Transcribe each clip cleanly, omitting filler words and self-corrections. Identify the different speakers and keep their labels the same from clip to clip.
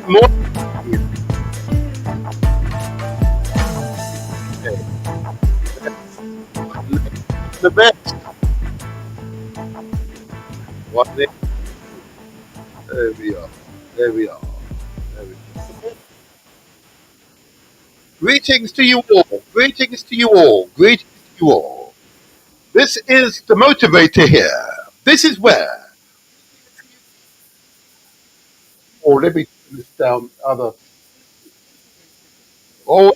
Speaker 1: More the best. What the, there we are. There we are. There we are. Greetings to you all. Greetings to you all. Greetings to you all. This is the motivator here. This is where. Or let me turn this down. Other. Oh,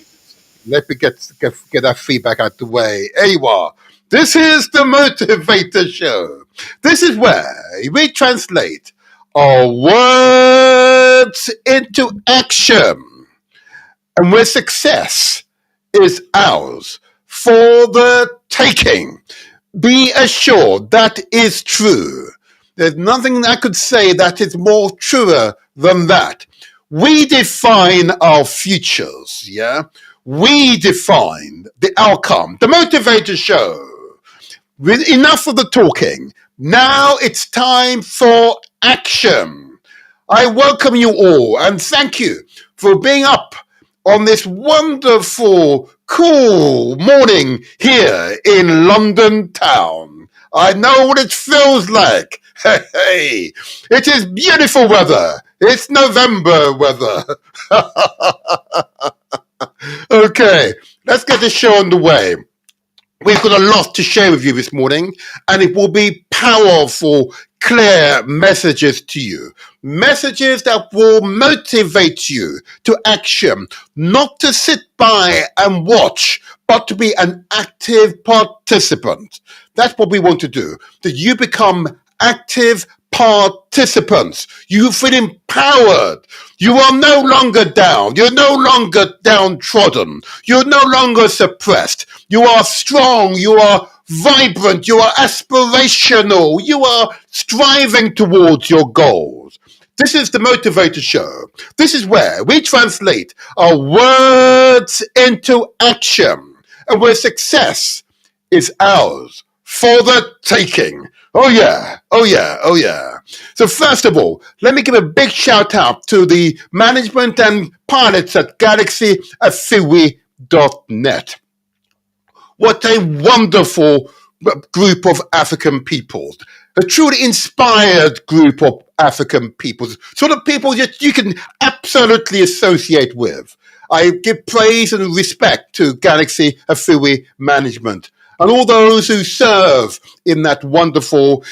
Speaker 1: let me get that feedback out the way. There you are. This is the motivator show. This is where we translate our words into action, and where success is ours for the taking. Be assured that is true. There's nothing I could say that is more truer than that. We define our futures, yeah? We define the outcome. The Motivator Show. With enough of the talking. Now it's time for action. I welcome you all and thank you for being up on this wonderful, cool morning here in London town. I know what it feels like. Hey, it is beautiful weather. It's November weather. Okay, let's get the show on the way. We've got a lot to share with you this morning, and it will be powerful, clear messages to you. Messages that will motivate you to action, not to sit by and watch, but to be an active participant. That's what we want to do, that you become active participants. You feel empowered. You are no longer down. You're no longer downtrodden. You're no longer suppressed. You are strong. You are vibrant. You are aspirational. You are striving towards your goals. This is the Motivator Show. This is where we translate our words into action, and where success is ours for the taking. Oh yeah, oh yeah, oh yeah. So first of all, let me give a big shout out to the management and pilots at galaxyafiwi.net. What a wonderful group of African peoples. A truly inspired group of African peoples. Sort of people that you can absolutely associate with. I give praise and respect to Galaxy Afiwi management and all those who serve in that wonderful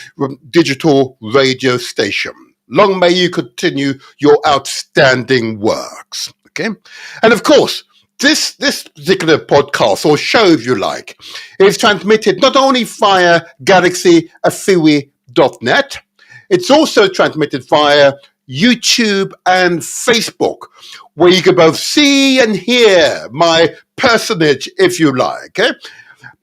Speaker 1: digital radio station. Long may you continue your outstanding works. Okay? And of course, this particular podcast, or show if you like, is transmitted not only via galaxyafiwi.net, it's also transmitted via YouTube and Facebook, where you can both see and hear my personage, if you like. Okay?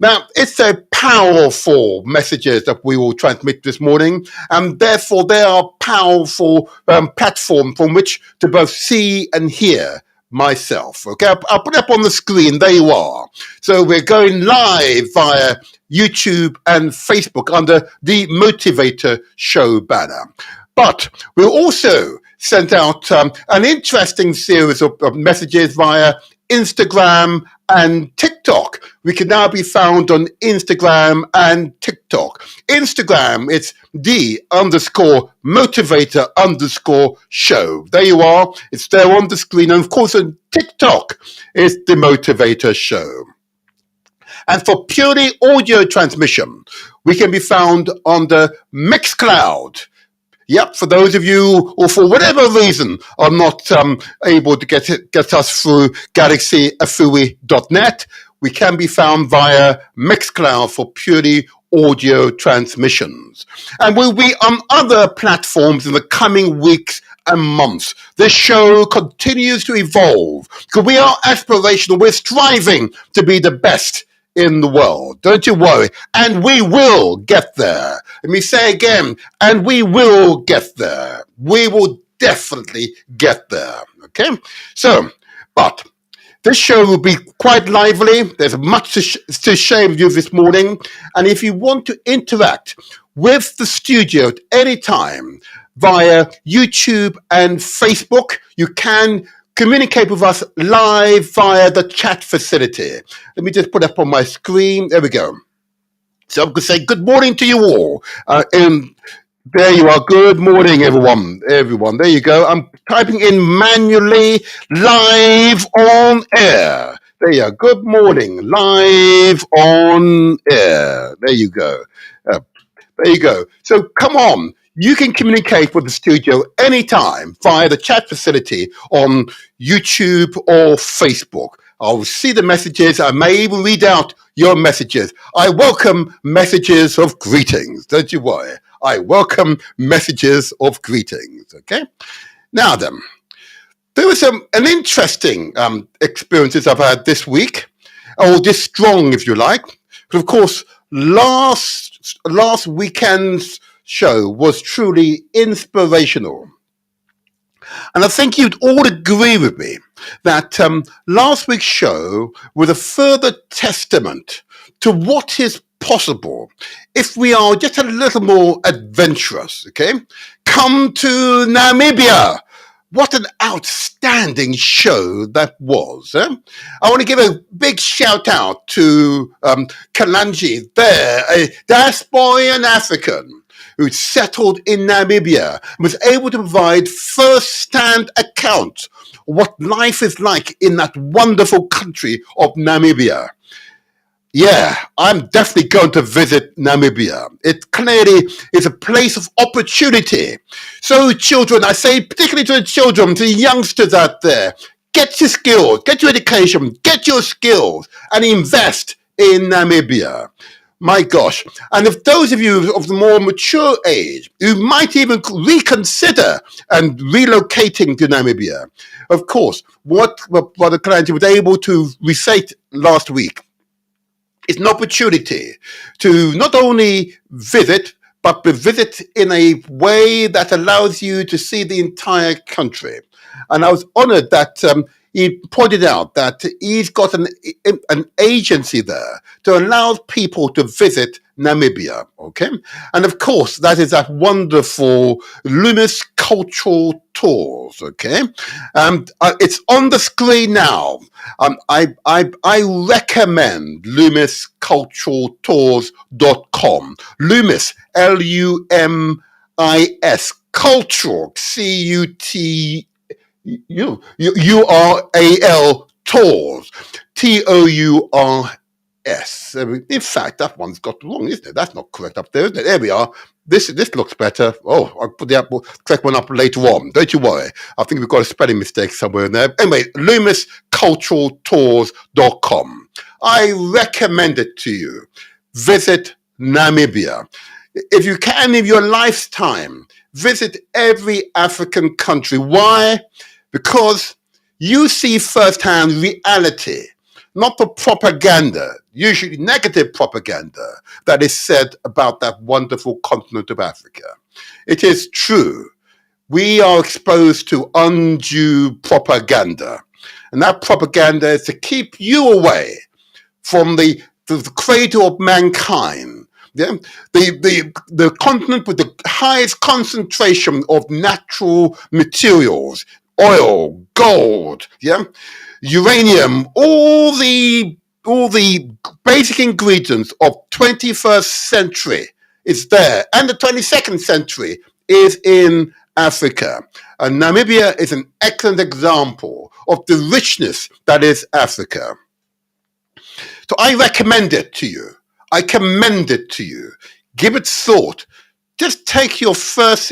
Speaker 1: Now, it's a powerful messages that we will transmit this morning, and therefore they are powerful platform from which to both see and hear myself. Okay, I'll put it up on the screen. There you are. So we're going live via YouTube and Facebook under the Motivator Show banner. But we also sent out an interesting series of messages via Instagram and TikTok. We can now be found on Instagram and TikTok. Instagram, it's _motivator_show. There you are. It's there on the screen. And of course, on TikTok, it's the Motivator Show. And for purely audio transmission, we can be found on the Mixcloud. Yep, for those of you who, for whatever reason, are not able to get us through galaxyafiwi.net, we can be found via Mixcloud for purely audio transmissions. And we'll be on other platforms in the coming weeks and months. This show continues to evolve because we are aspirational. We're striving to be the best in the world. Don't you worry. And we will get there. Let me say again, and we will get there. We will definitely get there. Okay? So, but this show will be quite lively. There's much to share with you this morning. And if you want to interact with the studio at any time, via YouTube and Facebook. You can communicate with us live via the chat facility. Let me just put up on my screen. There we go. So I'm going to say good morning to you all. There you are. Good morning, everyone. Everyone, there you go. I'm typing in manually live on air. There you are. Good morning, live on air. There you go. Uh, there you go. So come on. You can communicate with the studio anytime via the chat facility on YouTube or Facebook. I'll see the messages. I may even read out your messages. I welcome messages of greetings. Don't you worry. I welcome messages of greetings. Okay. Now then, there was an interesting experiences I've had this week, or this strong, if you like. But of course, last weekend's show was truly inspirational. And I think you'd all agree with me that last week's show was a further testament to what is possible if we are just a little more adventurous, okay? Come to Namibia. What an outstanding show that was. Eh? I want to give a big shout out to Kalanji there, a diasporian African who settled in Namibia and was able to provide first-hand account of what life is like in that wonderful country of Namibia. Yeah, I'm definitely going to visit Namibia. It clearly is a place of opportunity. So children, I say particularly to the children, to the youngsters out there, get your skills, get your education, get your skills and invest in Namibia. My gosh. And if those of you of the more mature age who might even reconsider and relocating to Namibia, of course, what Brother Kalanji was able to recite last week, it's an opportunity to not only visit, but visit in a way that allows you to see the entire country. And I was honored that he pointed out that he's got an agency there to allow people to visit Namibia, okay? And of course, that is that wonderful Loomis Cultural Tours, okay? It's on the screen now. I recommend LoomisCulturalTours.com. Loomis, Lumis, Cultural, Cural Tours, Tours. In fact, that one's got wrong, isn't it? That's not correct up there, isn't it? There we are. This looks better. Oh, I'll put the correct one up later on. Don't you worry. I think we've got a spelling mistake somewhere in there. Anyway, LoomisCulturalTours.com. I recommend it to you. Visit Namibia. If you can, in your lifetime, visit every African country. Why? Because you see firsthand reality, not the propaganda, usually negative propaganda, that is said about that wonderful continent of Africa. It is true. We are exposed to undue propaganda. And that propaganda is to keep you away from the cradle of mankind. Yeah? The continent with the highest concentration of natural materials, oil, gold, yeah, uranium, all the basic ingredients of 21st century is there, and the 22nd century is in Africa. And Namibia is an excellent example of the richness that is Africa. So I recommend it to you. I commend it to you. Give it thought. Just take your first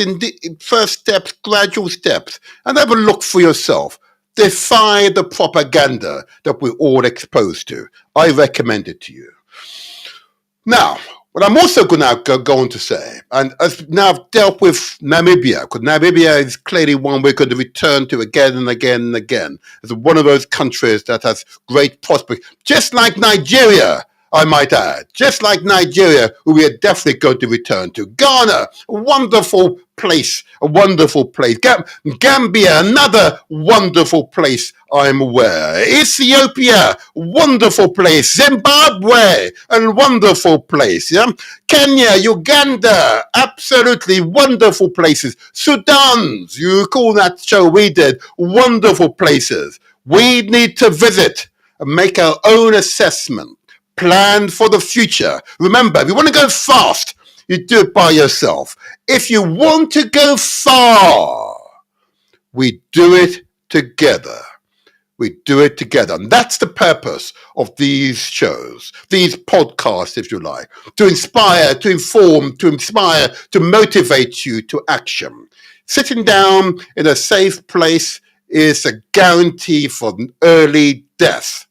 Speaker 1: steps, gradual steps, and have a look for yourself. Defy the propaganda that we're all exposed to. I recommend it to you. Now, what I'm also going to go on to say, and as now I've dealt with Namibia, because Namibia is clearly one we're going to return to again and again and again. It's one of those countries that has great prospects, just like Nigeria. I might add. Just like Nigeria, who we are definitely going to return to. Ghana, a wonderful place, a wonderful place. Gambia, another wonderful place, I'm aware. Ethiopia, wonderful place. Zimbabwe, a wonderful place. Yeah? Kenya, Uganda, absolutely wonderful places. Sudan, you recall that show we did, wonderful places. We need to visit and make our own assessment, plan for the future. Remember, if you want to go fast, you do it by yourself. If you want to go far, we do it together. We do it together. And that's the purpose of these shows, these podcasts, if you like, to inspire, to inform, to inspire, to motivate you to action. Sitting down in a safe place is a guarantee for early death.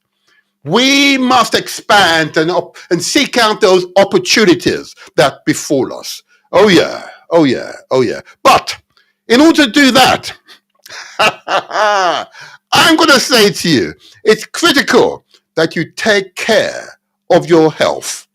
Speaker 1: We must expand and seek out those opportunities that befall us. Oh yeah, oh yeah, oh yeah. But in order to do that, I'm going to say to you, it's critical that you take care of your health.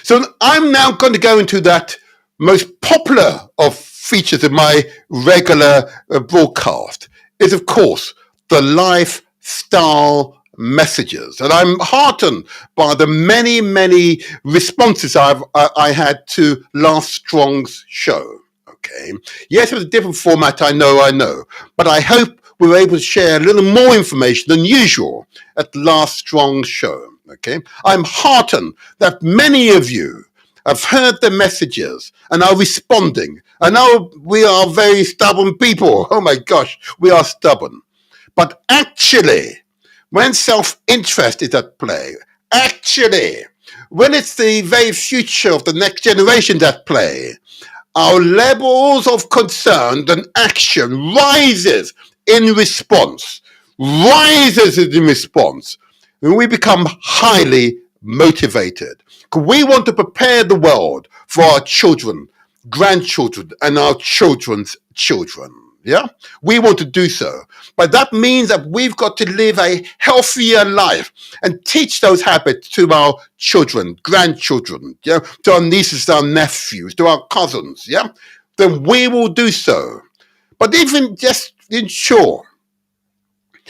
Speaker 1: So I'm now going to go into that most popular of features of my regular broadcast is, of course, the lifestyle messages. And I'm heartened by the many, many responses I had to last Strong's show. Okay. Yes, it was a different format, I know. But I hope we were able to share a little more information than usual at last Strong's show. Okay. I'm heartened that many of you have heard the messages and are responding. I know we are very stubborn people. Oh my gosh, we are stubborn. But actually, when self-interest is at play, actually, when it's the very future of the next generation at play, our levels of concern and action rises in response, and we become highly motivated. We want to prepare the world for our children, grandchildren, and our children's children. Yeah, we want to do so. But that means that we've got to live a healthier life and teach those habits to our children, grandchildren, yeah, to our nieces, our nephews, to our cousins, yeah. Then we will do so. But even just ensure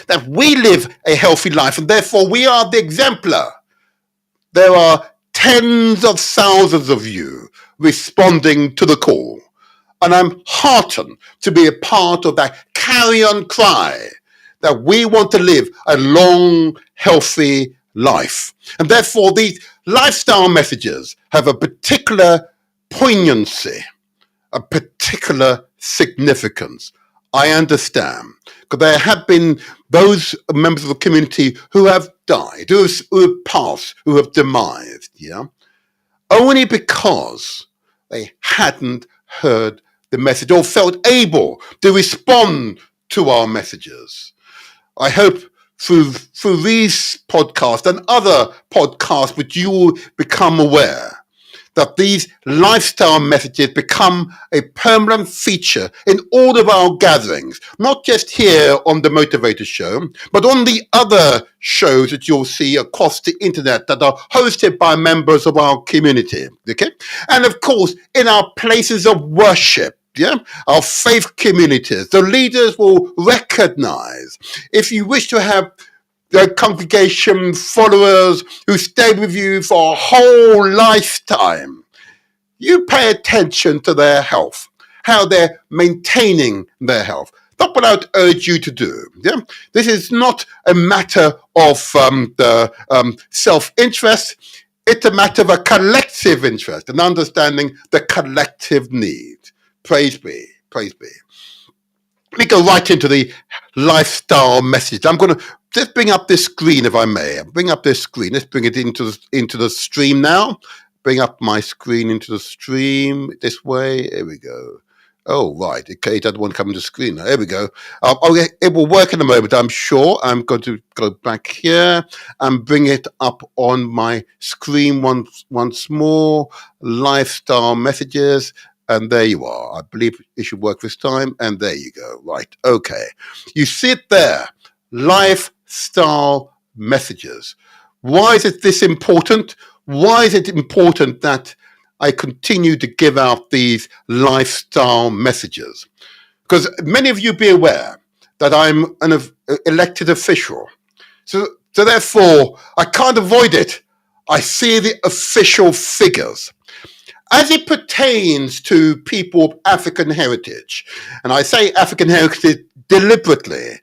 Speaker 1: that we live a healthy life, and therefore we are the exemplar. There are tens of thousands of you responding to the call. And I'm heartened to be a part of that carry-on cry that we want to live a long, healthy life. And therefore, these lifestyle messages have a particular poignancy, a particular significance. I understand. Because there have been those members of the community who have died, who have passed, who have demised, yeah? Only because they hadn't heard the message or felt able to respond to our messages. I hope through these podcasts and other podcasts which you will become aware that these lifestyle messages become a permanent feature in all of our gatherings, not just here on the Motivator Show, but on the other shows that you'll see across the internet that are hosted by members of our community, okay? And of course, in our places of worship, yeah, our faith communities, the leaders will recognize. If you wish to have the congregation followers who stay with you for a whole lifetime, you pay attention to their health, how they're maintaining their health. That's what I would urge you to do. Yeah? This is not a matter of self-interest. It's a matter of a collective interest and understanding the collective need. Praise be, praise be. Let me go right into the lifestyle message. I'm going to just bring up this screen, if I may. Bring up this screen. Let's bring it into the stream now. Bring up my screen into the stream this way. Here we go. Oh, right. Okay, it doesn't want to come into the screen. There we go. It will work in a moment, I'm sure. I'm going to go back here and bring it up on my screen once more. Lifestyle messages. And there you are. I believe it should work this time. And there you go. Right. Okay. You see it there. Lifestyle messages. Why is it this important? Why is it important that I continue to give out these lifestyle messages? Because many of you be aware that I'm an elected official. So therefore, I can't avoid it. I see the official figures. As it pertains to people of African heritage, and I say African heritage deliberately,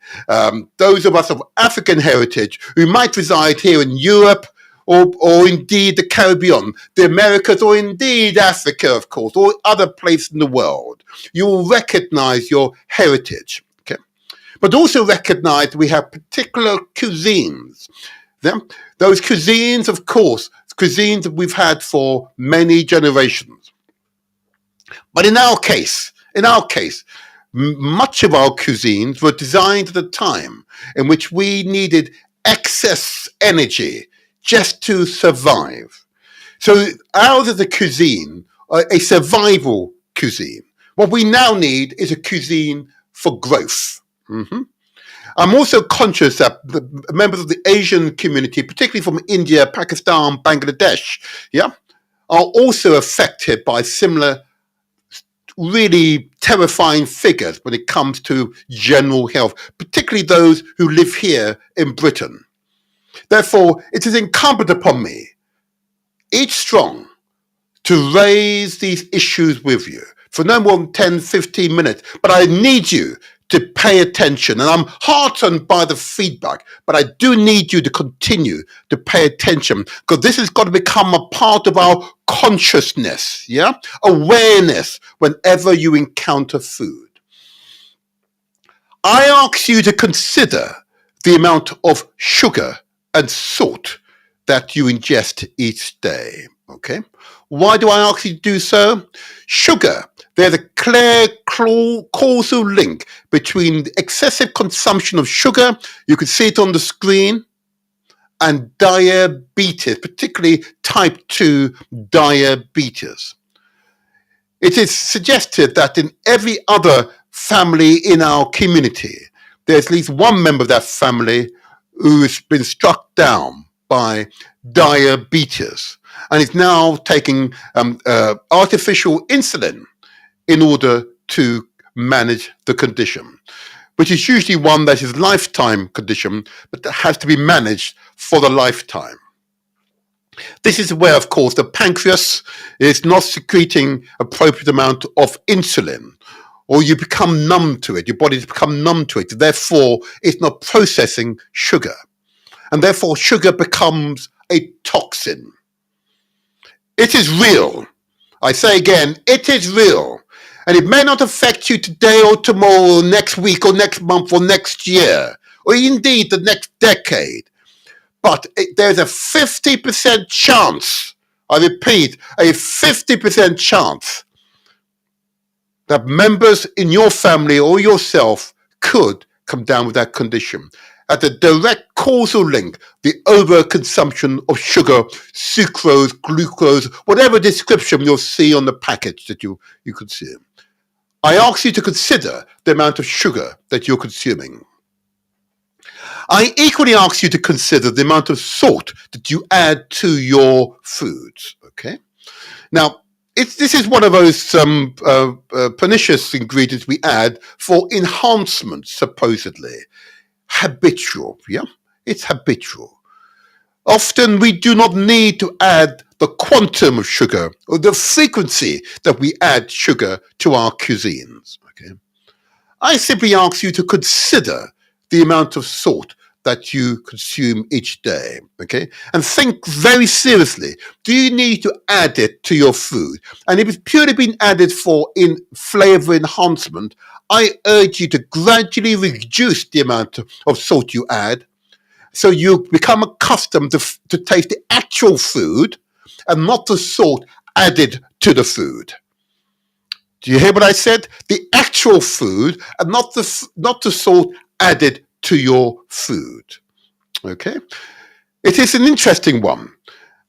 Speaker 1: those of us of African heritage who might reside here in Europe or indeed the Caribbean, the Americas, or indeed Africa, of course, or other places in the world, you will recognize your heritage. Okay? But also recognize we have particular cuisines. Those cuisines, of course, cuisines that we've had for many generations. But in our case, much of our cuisines were designed at a time in which we needed excess energy just to survive. So ours is a cuisine, a survival cuisine. What we now need is a cuisine for growth. Mm-hmm. I'm also conscious that the members of the Asian community, particularly from India, Pakistan, Bangladesh, yeah, are also affected by similar really terrifying figures when it comes to general health, particularly those who live here in Britain. Therefore, it is incumbent upon me, each strong, to raise these issues with you for no more than 10, 15 minutes. But I need you to pay attention. And I'm heartened by the feedback, but I do need you to continue to pay attention because this has got to become a part of our consciousness, yeah? Awareness whenever you encounter food. I ask you to consider the amount of sugar and salt that you ingest each day, okay? Why do I ask you to do so? Sugar, there's a clear causal link between the excessive consumption of sugar, you can see it on the screen, and diabetes, particularly type 2 diabetes. It is suggested that in every other family in our community, there's at least one member of that family who's been struck down by diabetes and is now taking artificial insulin in order to manage the condition, which is usually one that is a lifetime condition, but that has to be managed for the lifetime. This is where, of course, the pancreas is not secreting appropriate amount of insulin, or you become numb to it, your body's become numb to it, therefore it's not processing sugar. And therefore sugar becomes a toxin. It is real. I say again, it is real. And it may not affect you today or tomorrow or next week or next month or next year, or indeed the next decade. But there's a 50% chance, I repeat, a 50% chance that members in your family or yourself could come down with that condition. At the direct causal link, the overconsumption of sugar, sucrose, glucose, whatever description you'll see on the package that you consume. I ask you to consider the amount of sugar that you're consuming. I equally ask you to consider the amount of salt that you add to your foods, okay? Now, this is one of those pernicious ingredients we add for enhancement, supposedly. Habitual, yeah? It's habitual. Often we do not need to add the quantum of sugar or the frequency that we add sugar to our cuisines, okay? I simply ask you to consider the amount of salt that you consume each day, okay? And think very seriously, do you need to add it to your food? And if it's purely been added for in flavor enhancement, I urge you to gradually reduce the amount of salt you add so you become accustomed to taste the actual food and not the salt added to the food. Do you hear what I said? The actual food and not the salt added to your food. Okay? It is an interesting one.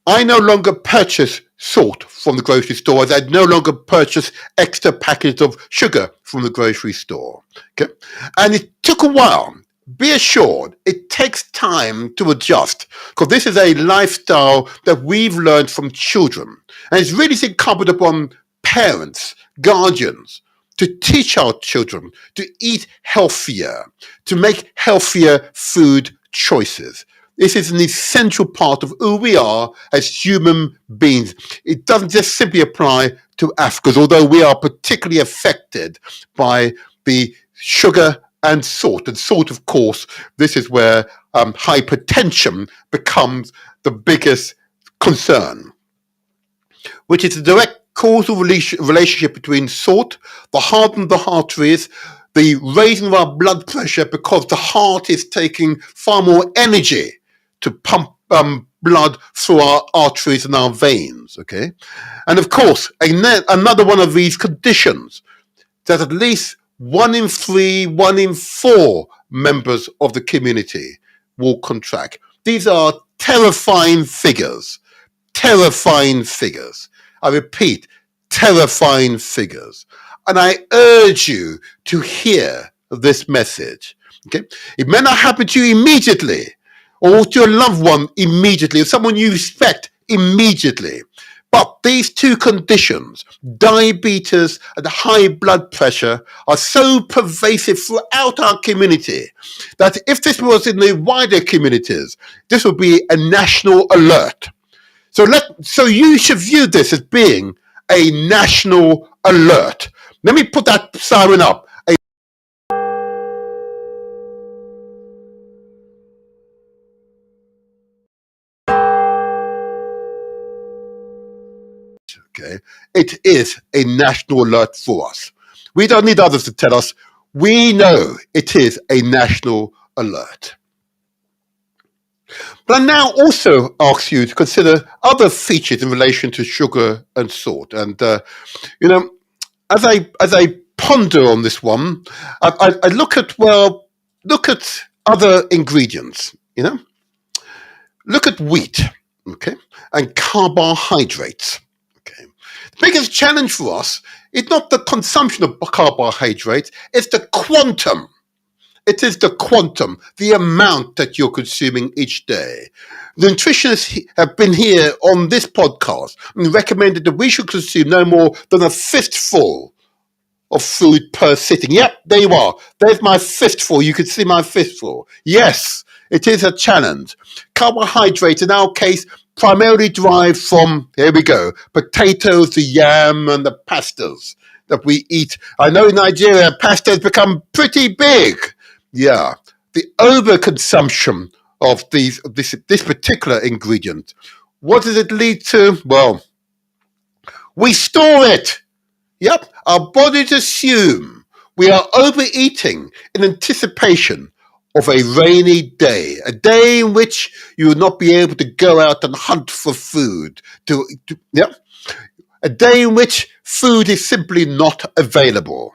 Speaker 1: I no longer purchase salt from the grocery store as I no longer purchase extra packets of sugar from the grocery store. Okay? And it took a while be assured it takes time to adjust because this is a lifestyle that we've learned from children. And it's really incumbent upon parents, guardians, to teach our children to eat healthier, to make healthier food choices. This is an essential part of who we are as human beings. It doesn't just simply apply to Africans, although we are particularly affected by the sugar and salt. And salt, of course, this is where hypertension becomes the biggest concern, which is a direct causal relationship between salt, the hardening of the arteries, the raising of our blood pressure because the heart is taking far more energy to pump blood through our arteries and our veins, okay? And of course, another one of these conditions that at least 1 in 3, 1 in 4 members of the community will contract. These are terrifying figures. Terrifying figures. I repeat, terrifying figures. And I urge you to hear this message. Okay? It may not happen to you immediately, or to a loved one immediately, or someone you respect immediately. But these two conditions, diabetes and high blood pressure, are so pervasive throughout our community that if this was in the wider communities, this would be a national alert. So you should view this as being a national alert. Let me put that siren up. Okay, it is a national alert for us. We don't need others to tell us. We know it is a national alert. But I now also ask you to consider other features in relation to sugar and salt. And as I ponder on this one, I look at other ingredients. Look at wheat, okay, and carbohydrates. Okay, the biggest challenge for us is not the consumption of carbohydrates; it's the quantum. It is the quantum, the amount that you're consuming each day. The nutritionists have been here on this podcast and recommended that we should consume no more than a fistful of food per sitting. Yep, there you are. There's my fistful. You can see my fistful. Yes, it is a challenge. Carbohydrates, in our case, primarily derived from, here we go, potatoes, the yam, and the pastas that we eat. I know in Nigeria, pasta has become pretty big. Yeah, the overconsumption of this particular ingredient. What does it lead to? Well, we store it. Yep, our bodies assume we are overeating in anticipation of a rainy day, a day in which you will not be able to go out and hunt for food. A day in which food is simply not available.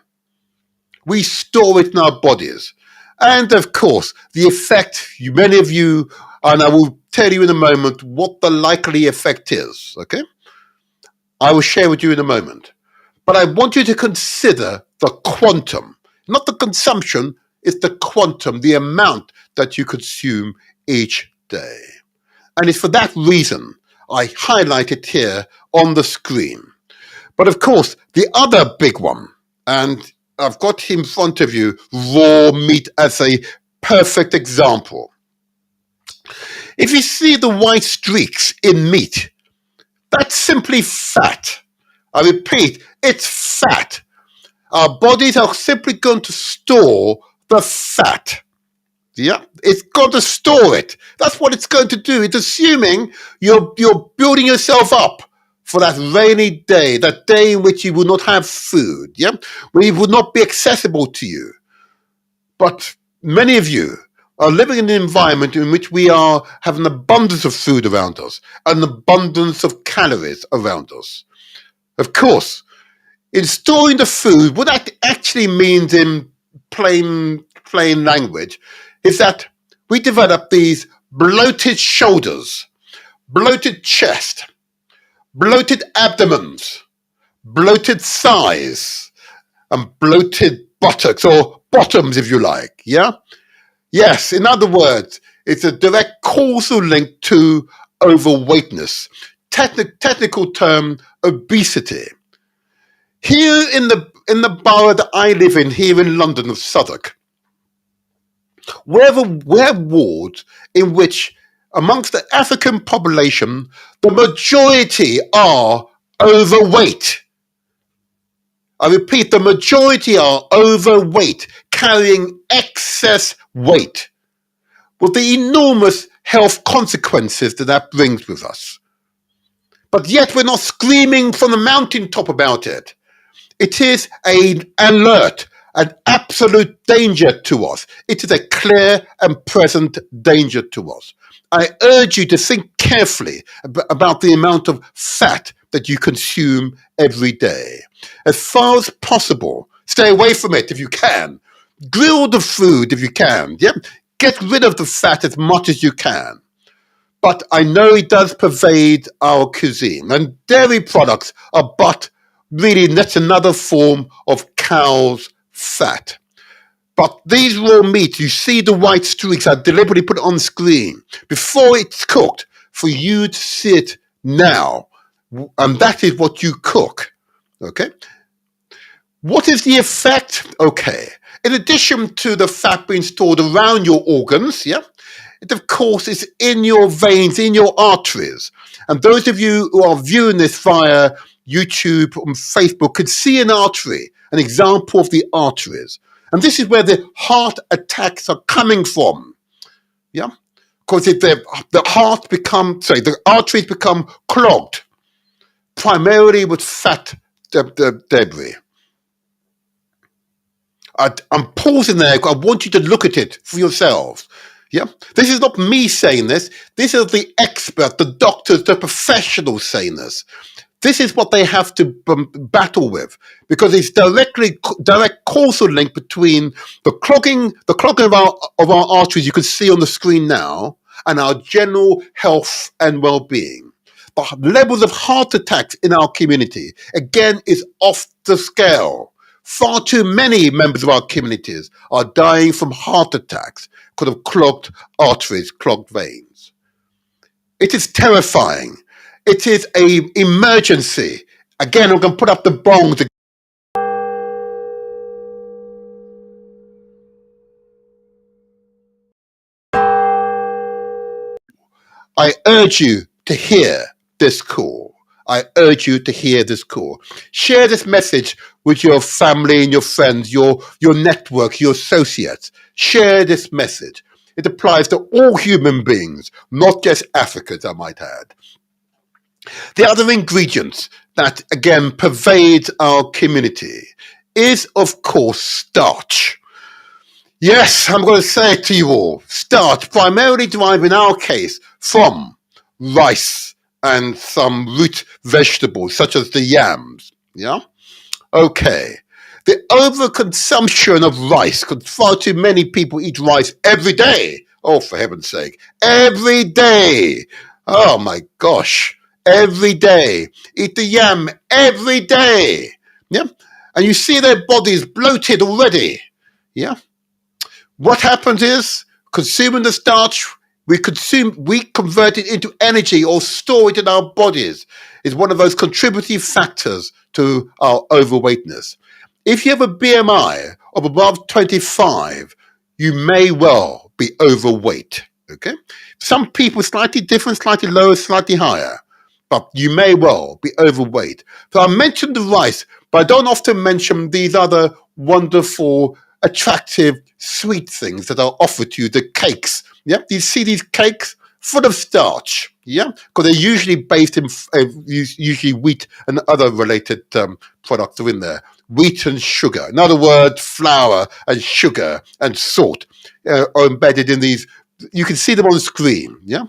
Speaker 1: We store it in our bodies. And of course, the effect, many of you, and I will tell you in a moment what the likely effect is, okay? I will share with you in a moment. But I want you to consider the quantum, not the consumption, it's the quantum, the amount that you consume each day. And it's for that reason I highlight it here on the screen. But of course, the other big one, and I've got in front of you raw meat as a perfect example. If you see the white streaks in meat, that's simply fat. I repeat, it's fat. Our bodies are simply going to store the fat. Yeah, it's going to store it. That's what it's going to do. It's assuming you're building yourself up for that rainy day, that day in which you will not have food, yeah, where it will not be accessible to you. But many of you are living in an environment in which we have an abundance of food around us, an abundance of calories around us. Of course, in storing the food, what that actually means in plain language is that we develop these bloated shoulders, bloated chest, bloated abdomens, bloated thighs, and bloated buttocks, or bottoms if you like, yeah? Yes, in other words, it's a direct causal link to overweightness. Technical term, obesity. Here in the borough that I live in, here in London of Southwark, we're wards in which, amongst the African population, the majority are overweight. I repeat, the majority are overweight, carrying excess weight, with the enormous health consequences that that brings with us. But yet we're not screaming from the mountaintop about it. It is an alert, an absolute danger to us. It is a clear and present danger to us. I urge you to think carefully about the amount of fat that you consume every day. As far as possible, stay away from it if you can. Grill the food if you can. Yeah? Get rid of the fat as much as you can. But I know it does pervade our cuisine, and dairy products are but really that's another form of cow's fat. But these raw meats, you see the white streaks, I deliberately put it on screen before it's cooked for you to see it now. And that is what you cook. Okay? What is the effect? Okay. In addition to the fat being stored around your organs, yeah, it of course is in your veins, in your arteries. And those of you who are viewing this via YouTube and Facebook could see an artery, an example of the arteries. And this is where the heart attacks are coming from. Yeah? Because if the arteries become clogged, primarily with fat debris. I'm pausing there because I want you to look at it for yourselves. Yeah, this is not me saying this. This is the expert, the doctors, the professionals saying this. This is what they have to battle with because it's direct causal link between the clogging of our arteries you can see on the screen now and our general health and well-being. The levels of heart attacks in our community, again, is off the scale. Far too many members of our communities are dying from heart attacks because of clogged arteries, clogged veins. It is terrifying. It is an emergency. Again, I'm going to put up the bongs. I urge you to hear this call. I urge you to hear this call. Share this message with your family and your friends, your network, your associates. Share this message. It applies to all human beings, not just Africans, I might add. The other ingredients that, again, pervade our community is, of course, starch. Yes, I'm going to say it to you all. Starch, primarily derived in our case from rice and some root vegetables, such as the yams. Yeah? Okay. The overconsumption of rice, because far too many people eat rice every day. Oh, for heaven's sake. Every day. Oh, my gosh. Every day. Eat the yam every day. Yeah? And you see their bodies bloated already. Yeah? What happens is, consuming the starch, we convert it into energy or store it in our bodies. Is one of those contributing factors to our overweightness. If you have a BMI of above 25, you may well be overweight. Okay? Some people slightly different, slightly lower, slightly higher, but you may well be overweight. So I mentioned the rice, but I don't often mention these other wonderful, attractive, sweet things that are offered to you, the cakes. Yeah, you see these cakes full of starch. Yeah, because they're usually based in usually wheat and other related products are in there. Wheat and sugar. In other words, flour and sugar and salt are embedded in these. You can see them on the screen. Yeah,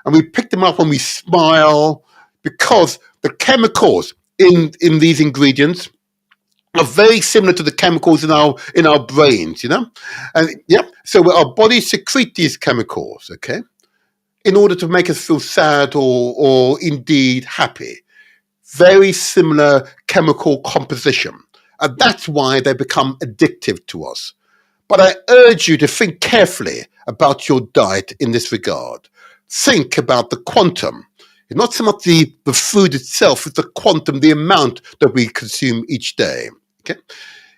Speaker 1: and we pick them up when we smile because the chemicals in these ingredients are very similar to the chemicals in our brains, you know, and yeah, so our bodies secrete these chemicals, okay, in order to make us feel sad or indeed happy. Very similar chemical composition, and that's why they become addictive to us. But I urge you to think carefully about your diet in this regard. Think about the quantum. It's not so much the food itself, it's the quantum, the amount that we consume each day. Okay?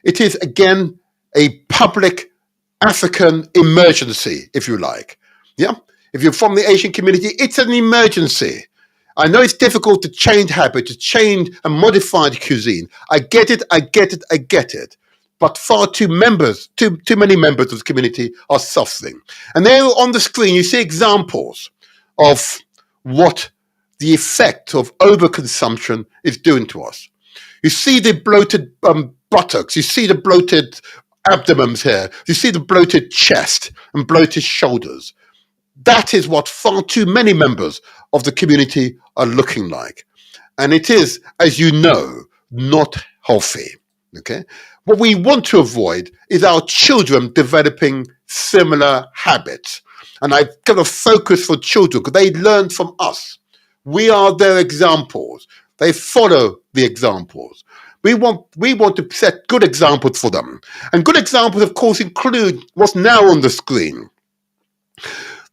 Speaker 1: It is, again, a public African emergency, if you like. Yeah? If you're from the Asian community, it's an emergency. I know it's difficult to change habits, to change and modify the cuisine. I get it, I get it, I get it. But far too many members of the community are suffering. And there on the screen, you see examples of what the effect of overconsumption is doing to us. You see the bloated buttocks, you see the bloated abdomens here, you see the bloated chest and bloated shoulders. That is what far too many members of the community are looking like. And it is, as you know, not healthy. Okay? What we want to avoid is our children developing similar habits. And I've got a focus for children because they learn from us. We are their examples. They follow the examples. We want to set good examples for them. And good examples, of course, include what's now on the screen.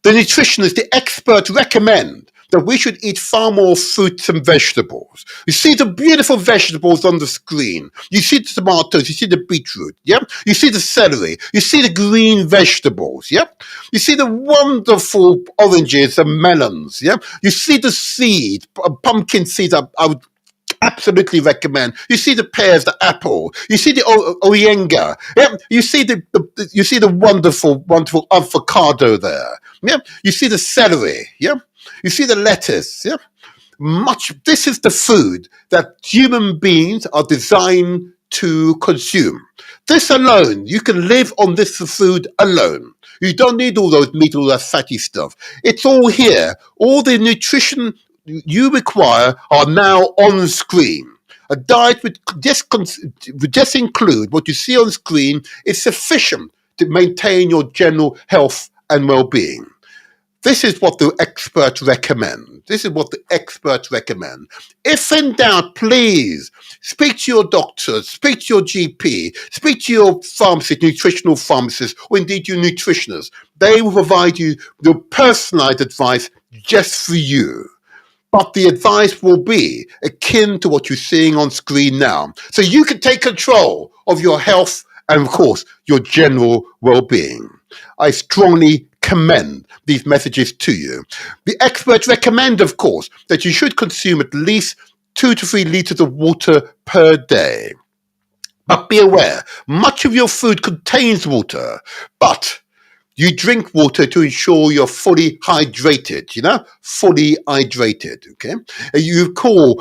Speaker 1: The nutritionists, the experts recommend that we should eat far more fruits and vegetables. You see the beautiful vegetables on the screen. You see the tomatoes, you see the beetroot, yeah? You see the celery, you see the green vegetables, yeah? You see the wonderful oranges and melons, yeah? You see the seeds, pumpkin seeds, I would absolutely recommend. You see the pears, the apple. You see the oyenga. Yeah, you see the wonderful avocado there. Yeah, you see the celery. Yeah, you see the lettuce. Yeah, this is the food that human beings are designed to consume. This alone, you can live on this food alone. You don't need all those meat, all that fatty stuff. It's all here. All the nutrition you require are now on screen. A diet would just include what you see on screen is sufficient to maintain your general health and well-being. This is what the experts recommend. This is what the experts recommend. If in doubt, please speak to your doctor, speak to your GP, speak to your pharmacist, nutritional pharmacist, or indeed your nutritionist. They will provide you the personalized advice just for you. But the advice will be akin to what you're seeing on screen now. So you can take control of your health and, of course, your general well-being. I strongly commend these messages to you. The experts recommend, of course, that you should consume at least 2 to 3 liters of water per day. But be aware, much of your food contains water, but you drink water to ensure you're fully hydrated, fully hydrated, okay? You recall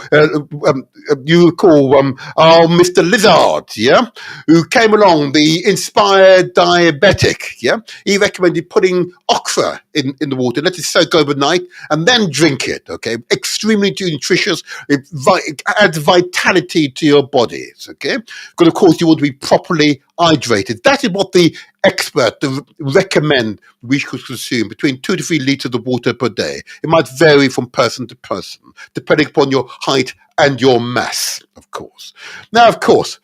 Speaker 1: Mr. Lizard, yeah? Who came along, the inspired diabetic, yeah? He recommended putting okra in the water, let it soak overnight, and then drink it, okay? Extremely nutritious. It adds vitality to your bodies, okay? Because, of course, you want to be properly hydrated. That is what the experts recommend we should consume, between 2 to 3 liters of water per day. It might vary from person to person, depending upon your height and your mass, of course. Now, of course,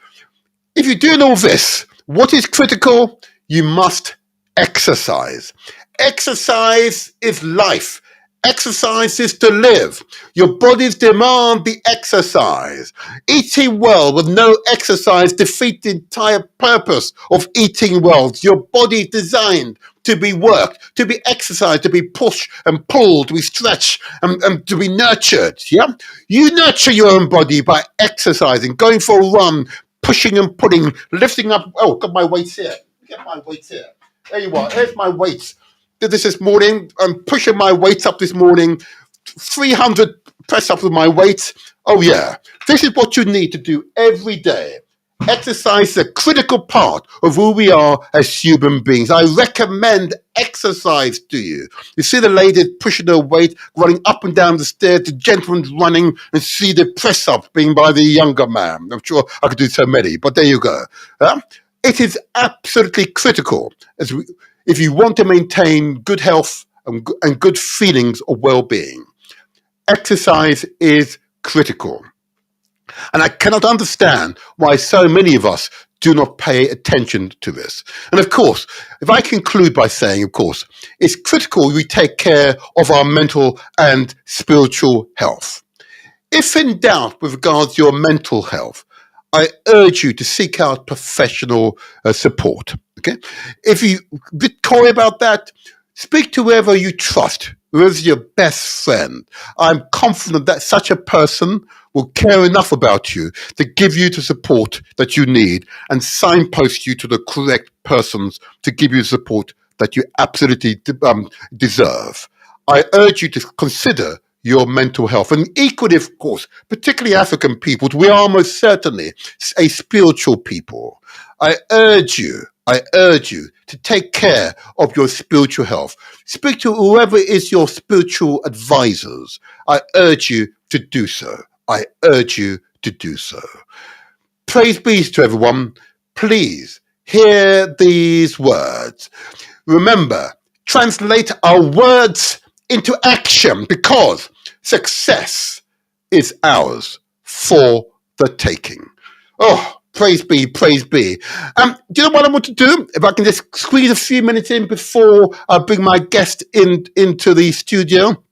Speaker 1: if you're doing all this, what is critical? You must exercise. Exercise is life. Exercise is to live. Your bodies demand the exercise. Eating well with no exercise defeats the entire purpose of eating well. Your body is designed to be worked, to be exercised, to be pushed and pulled, to be stretched and to be nurtured. Yeah, you nurture your own body by exercising, going for a run, pushing and pulling, lifting up. Oh, got my weights here. Get my weights here. There you are. Here's my weights. Did this morning. I'm pushing my weights up this morning. 300 press ups with my weights. Oh yeah, this is what you need to do every day. Exercise is a critical part of who we are as human beings. I recommend exercise to you. You see the lady pushing her weight, running up and down the stairs, the gentleman running, and see the press up being by the younger man. I'm sure I could do so many, but there you go. It is absolutely critical if you want to maintain good health and good feelings of well-being. Exercise is critical. And I cannot understand why so many of us do not pay attention to this. And of course, if I conclude by saying, of course, it's critical we take care of our mental and spiritual health. If in doubt with regards to your mental health, I urge you to seek out professional support. Okay, if you're a bit coy about that, speak to whoever you trust, whoever's your best friend. I'm confident that such a person will care enough about you to give you the support that you need and signpost you to the correct persons to give you the support that you absolutely deserve. I urge you to consider your mental health. And equally, of course, particularly African peoples, we are most certainly a spiritual people. I urge you to take care of your spiritual health. Speak to whoever is your spiritual advisors. I urge you to do so. I urge you to do so. Praise be to everyone. Please hear these words. Remember, translate our words into action, because success is ours for the taking. Oh, praise be, praise be. Do you know what I want to do? If I can just squeeze a few minutes in before I bring my guest into the studio.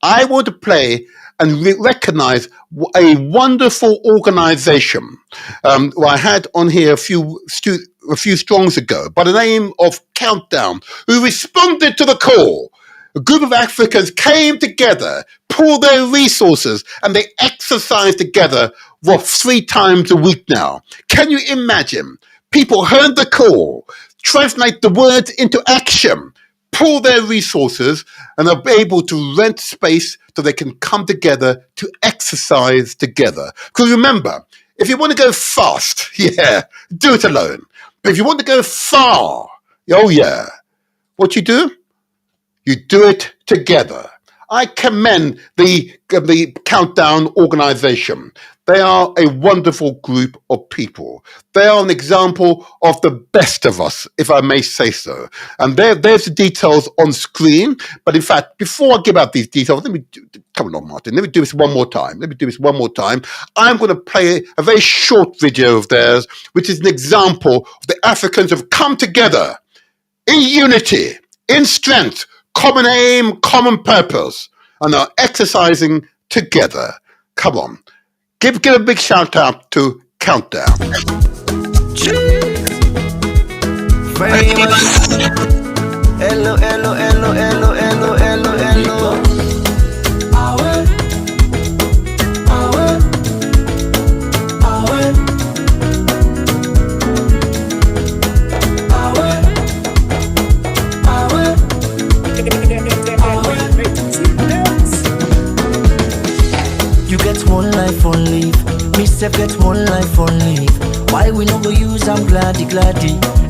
Speaker 1: I want to play and recognize a wonderful organization who I had on here a few strongs ago by the name of Countdown, who responded to the call. A group of Africans came together, pooled their resources, and they exercised together for 3 times a week now. Can you imagine? People heard the call, translate the words into action, pool their resources, and are able to rent space so they can come together to exercise together. Because remember, if you want to go fast, do it alone. But if you want to go far, what you do? You do it together. I commend the Countdown organization. They are a wonderful group of people. They are an example of the best of us, if I may say so. And there's the details on screen. But in fact, before I give out these details, come on, Martin, let me do this one more time. I'm going to play a very short video of theirs, which is an example of the Africans have come together in unity, in strength, common aim, common purpose, and are exercising together. Come on. Give a big shout out to Countdown.
Speaker 2: Hello, hello, hello, hello, hello, hello, hello. You get one life on leave, me self get one life on leave. Why we no go use am gladdy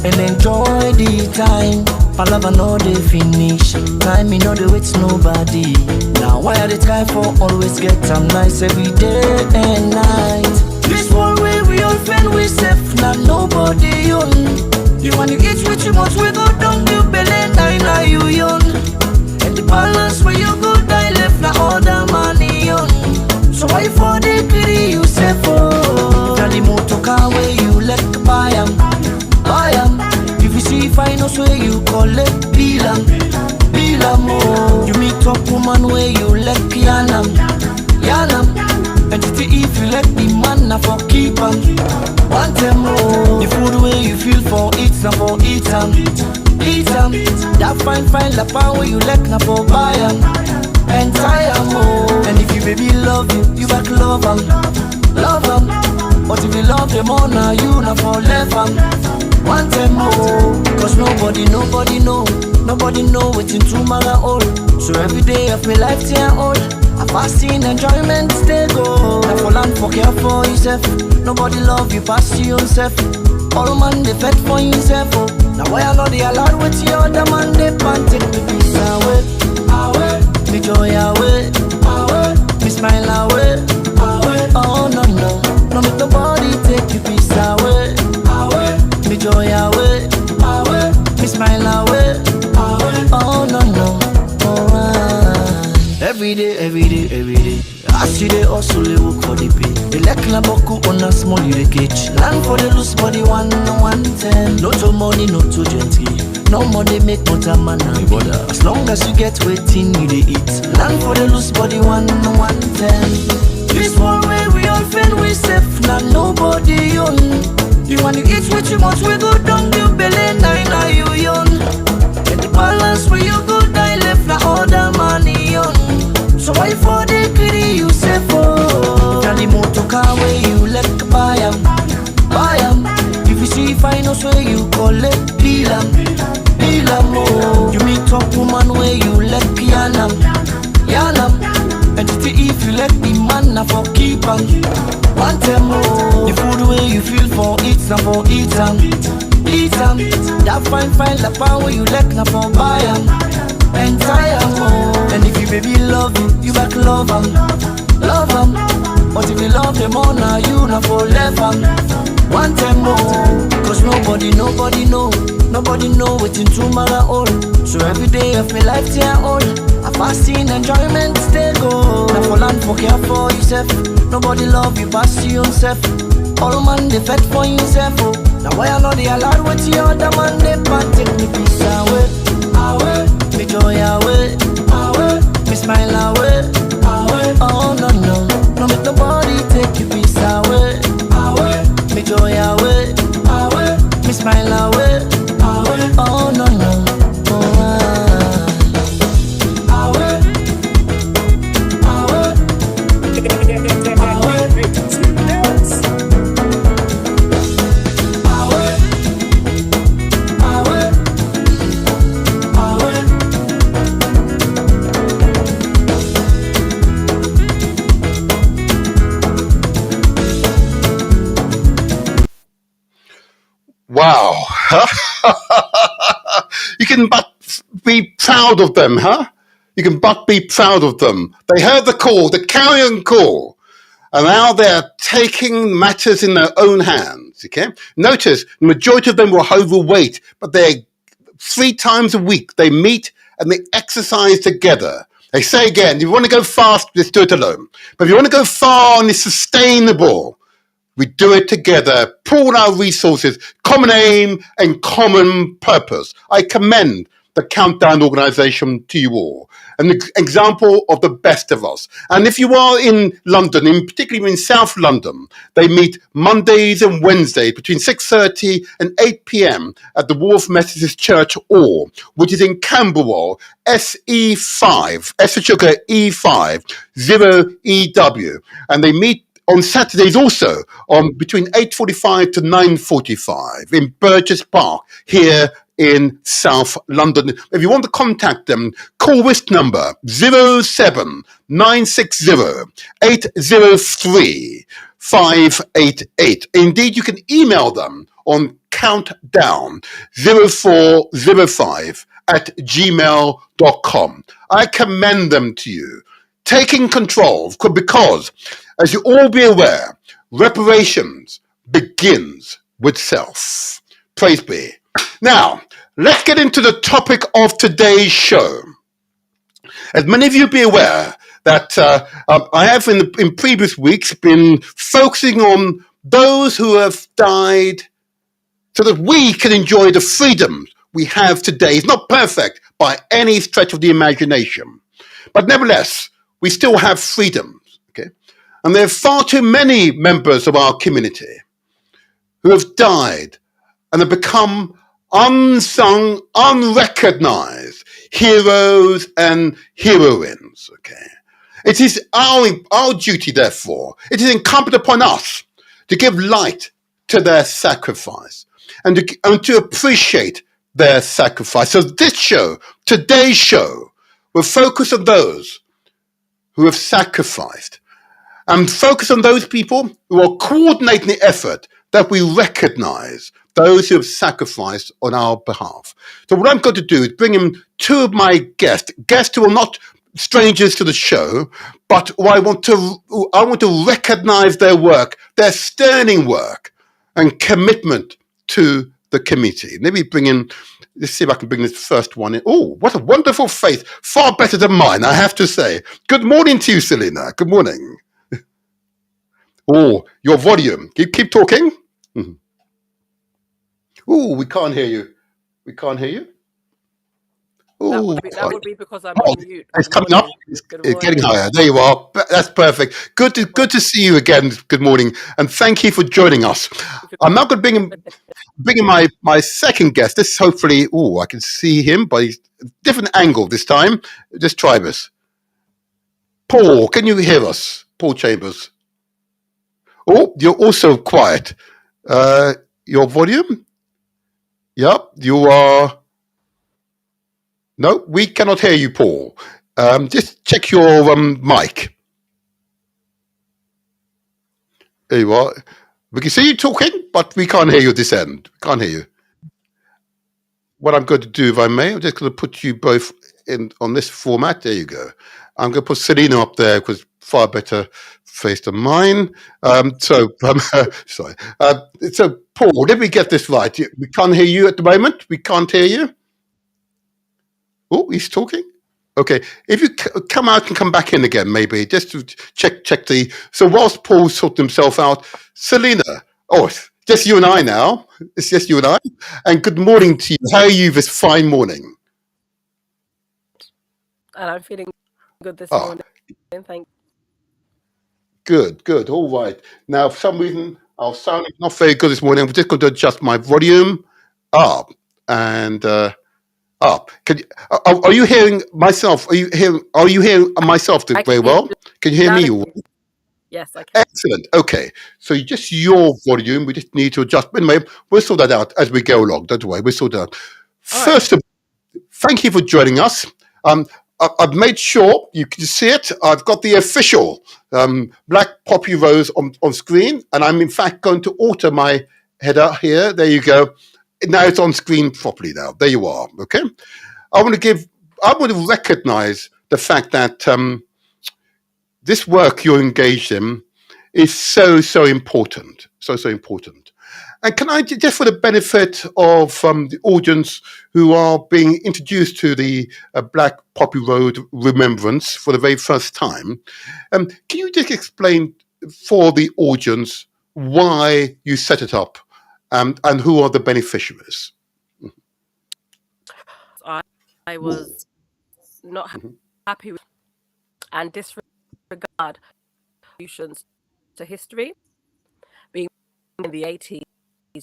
Speaker 2: and enjoy the time? Palava no dey finish, time me no dey wait nobody. Now why I dey try for always get am nice every day and night? This one way we all friend we safe, now nobody own. You wanna eat what you want, we go down you belly, now you young. And the balance where you go die left, now all the money on. So why for the greedy you say for? Now the motor car where you let buy 'em. If you see finance where you collect bill 'em. Oh. You meet up woman where you let yanam. And if you let the man na for keep 'em. Want them more. The food where you feel for eat na for eat 'em. That fine la power where you let na for buy 'em. And tie 'em more. And if you baby love you back love 'em. But if you love them all now you not for left 'em. Want them more. Cause nobody know waiting tomorrow old. So every day of my life tear old. I fasting enjoyment stay go. Now for land for care for yourself. Nobody love you pass you yourself. All man they fed for himself. Oh. Now why I know they allowed with the other man they pan take me peace away. Me joy away, me smile away. Oh no, make nobody take your peace away. Me joy away, me smile away. Oh no, alright. Every day. I see they hustle, they work for the pay. They like na boku on a small you cage. Land for the loose body 110. No to money, no to gently. No money make motor man and brother. As long as you get waiting, you dey eat. Land for the loose body 110. This one way we all feel we safe, now nobody own. You want to eat way too much, we go down you belly, now you young. Get the balance where you go die left, now all the money on. So why for the greedy you say for? Now the motor car where you let buy 'em. If you see finance where you collect, deal 'em. Oh. You meet up woman where you let yanam. And if you let the man na for keep 'em. Want them more. The food where you feel for eat na for eat 'em. That fine la power where you let na for buy 'em. Entire more. And if you baby love you back love 'em. But if you love them all now you na for left 'em. Want them more. Cause nobody know waiting tomorrow all. So every day of my life they are all. A fasting enjoyment stay go. Now for land for care for yourself. Nobody love you pass you yourself. All man they fed for yourself. Oh. Now why I know they allowed with the other man they can't take me peace away. Me joy away. Me smile away. Oh no make nobody take your peace away. Me joy away. Me smile away. Oh no
Speaker 1: Wow. You can but be proud of them, huh? You can but be proud of them. They heard the call, the carrion call, and now they're taking matters in their own hands, okay? Notice, the majority of them were overweight, but they're 3 times a week. They meet and they exercise together. They say again, if you want to go fast, let's do it alone. But if you want to go far and it's sustainable, we do it together, pool our resources, common aim and common purpose. I commend the Countdown organization to you all, an example of the best of us. And if you are in London, in particularly in South London, they meet Mondays and Wednesdays between 6:30 and 8 p.m. at the Wharf Methodist Church Hall, which is in Camberwell, SE5, S for sugar, E5, 0EW. And they meet on Saturdays also on between 8:45 to 9:45 in Burgess Park here in South London. If you want to contact them, call this number 07960 803 588. Indeed, you can email them on countdown0405@gmail.com. I commend them to you. Taking control, because as you all be aware, reparations begins with self. Praise be. Now, let's get into the topic of today's show. As many of you be aware that I have in previous weeks been focusing on those who have died so that we can enjoy the freedoms we have today. It's not perfect by any stretch of the imagination, but nevertheless, we still have freedoms, okay? And there are far too many members of our community who have died and have become unsung, unrecognized heroes and heroines, okay? It is our duty, therefore, it is incumbent upon us to give light to their sacrifice and to appreciate their sacrifice. So this show, today's show, will focus on those who have sacrificed and focus on those people who are coordinating the effort that we recognize those who have sacrificed on our behalf. So what I'm going to do is bring in 2 of my guests who are not strangers to the show, but who I want to recognize their work, their sterling work and commitment to the community. Maybe let's see if I can bring this first one in. Oh, what a wonderful face. Far better than mine, I have to say. Good morning to you, Selena. Good morning. Oh, your volume. Keep talking. Mhm. Oh, we can't hear you. We can't hear you. Oh,
Speaker 3: That would be because I'm
Speaker 1: oh,
Speaker 3: on mute.
Speaker 1: it's
Speaker 3: Good
Speaker 1: coming up.
Speaker 3: morning. Good
Speaker 1: It's getting
Speaker 3: morning.
Speaker 1: higher. There you are. That's perfect. Good to see you again. Good morning, and thank you for joining us. I'm now going to bring in my second guest. This hopefully. Oh, I can see him, but he's a different angle this time. Just try this. Paul, can you hear us? Paul Chambers. Oh, you're also quiet. Uh, your volume? Yep, you are. No, we cannot hear you, Paul. Just check your mic. There you are. We can see you talking, but we can't hear you at this end. We can't hear you. What I'm going to do, if I may, I'm just going to put you both in on this format. There you go. I'm going to put Selena up there because far better face than mine. Sorry. So, Paul, let me get this right. We can't hear you at the moment. We can't hear you. Oh, he's talking. Okay, if you come out and come back in again, maybe just to check the. So whilst Paul sorted himself out, Selena. Oh, it's just you and I now. It's just you and I. And good morning to you. How are you this fine morning?
Speaker 3: And I'm feeling good this
Speaker 1: Ah,
Speaker 3: morning. Thank
Speaker 1: good. All right. Now, for some reason, our sound is not very good this morning. I'm just going to adjust my volume up and up. Can you, are you hearing myself? Are you hearing myself
Speaker 3: I
Speaker 1: very
Speaker 3: can hear
Speaker 1: well? Can you hear
Speaker 3: loud
Speaker 1: me?
Speaker 3: and clear. Yes, I can.
Speaker 1: Excellent. Okay. So just your volume, we just need to adjust. Anyway, we'll sort that out as we go along. Don't worry, we'll sort that out.
Speaker 3: All right.
Speaker 1: First of all, thank you for joining us. I've made sure you can see it. I've got the official Black Poppy Rose on screen, and I'm in fact going to alter my header here. There you go. Now it's on screen properly now. There you are. Okay. I want to recognize the fact that this work you're engaged in is so important, so important. And can I just, for the benefit of the audience who are being introduced to the Black Poppy Road Remembrance for the very first time, can you just explain for the audience why you set it up and who are the beneficiaries?
Speaker 3: I was not
Speaker 1: Mhm.
Speaker 3: happy with and disregard solutions to history being in the 80s.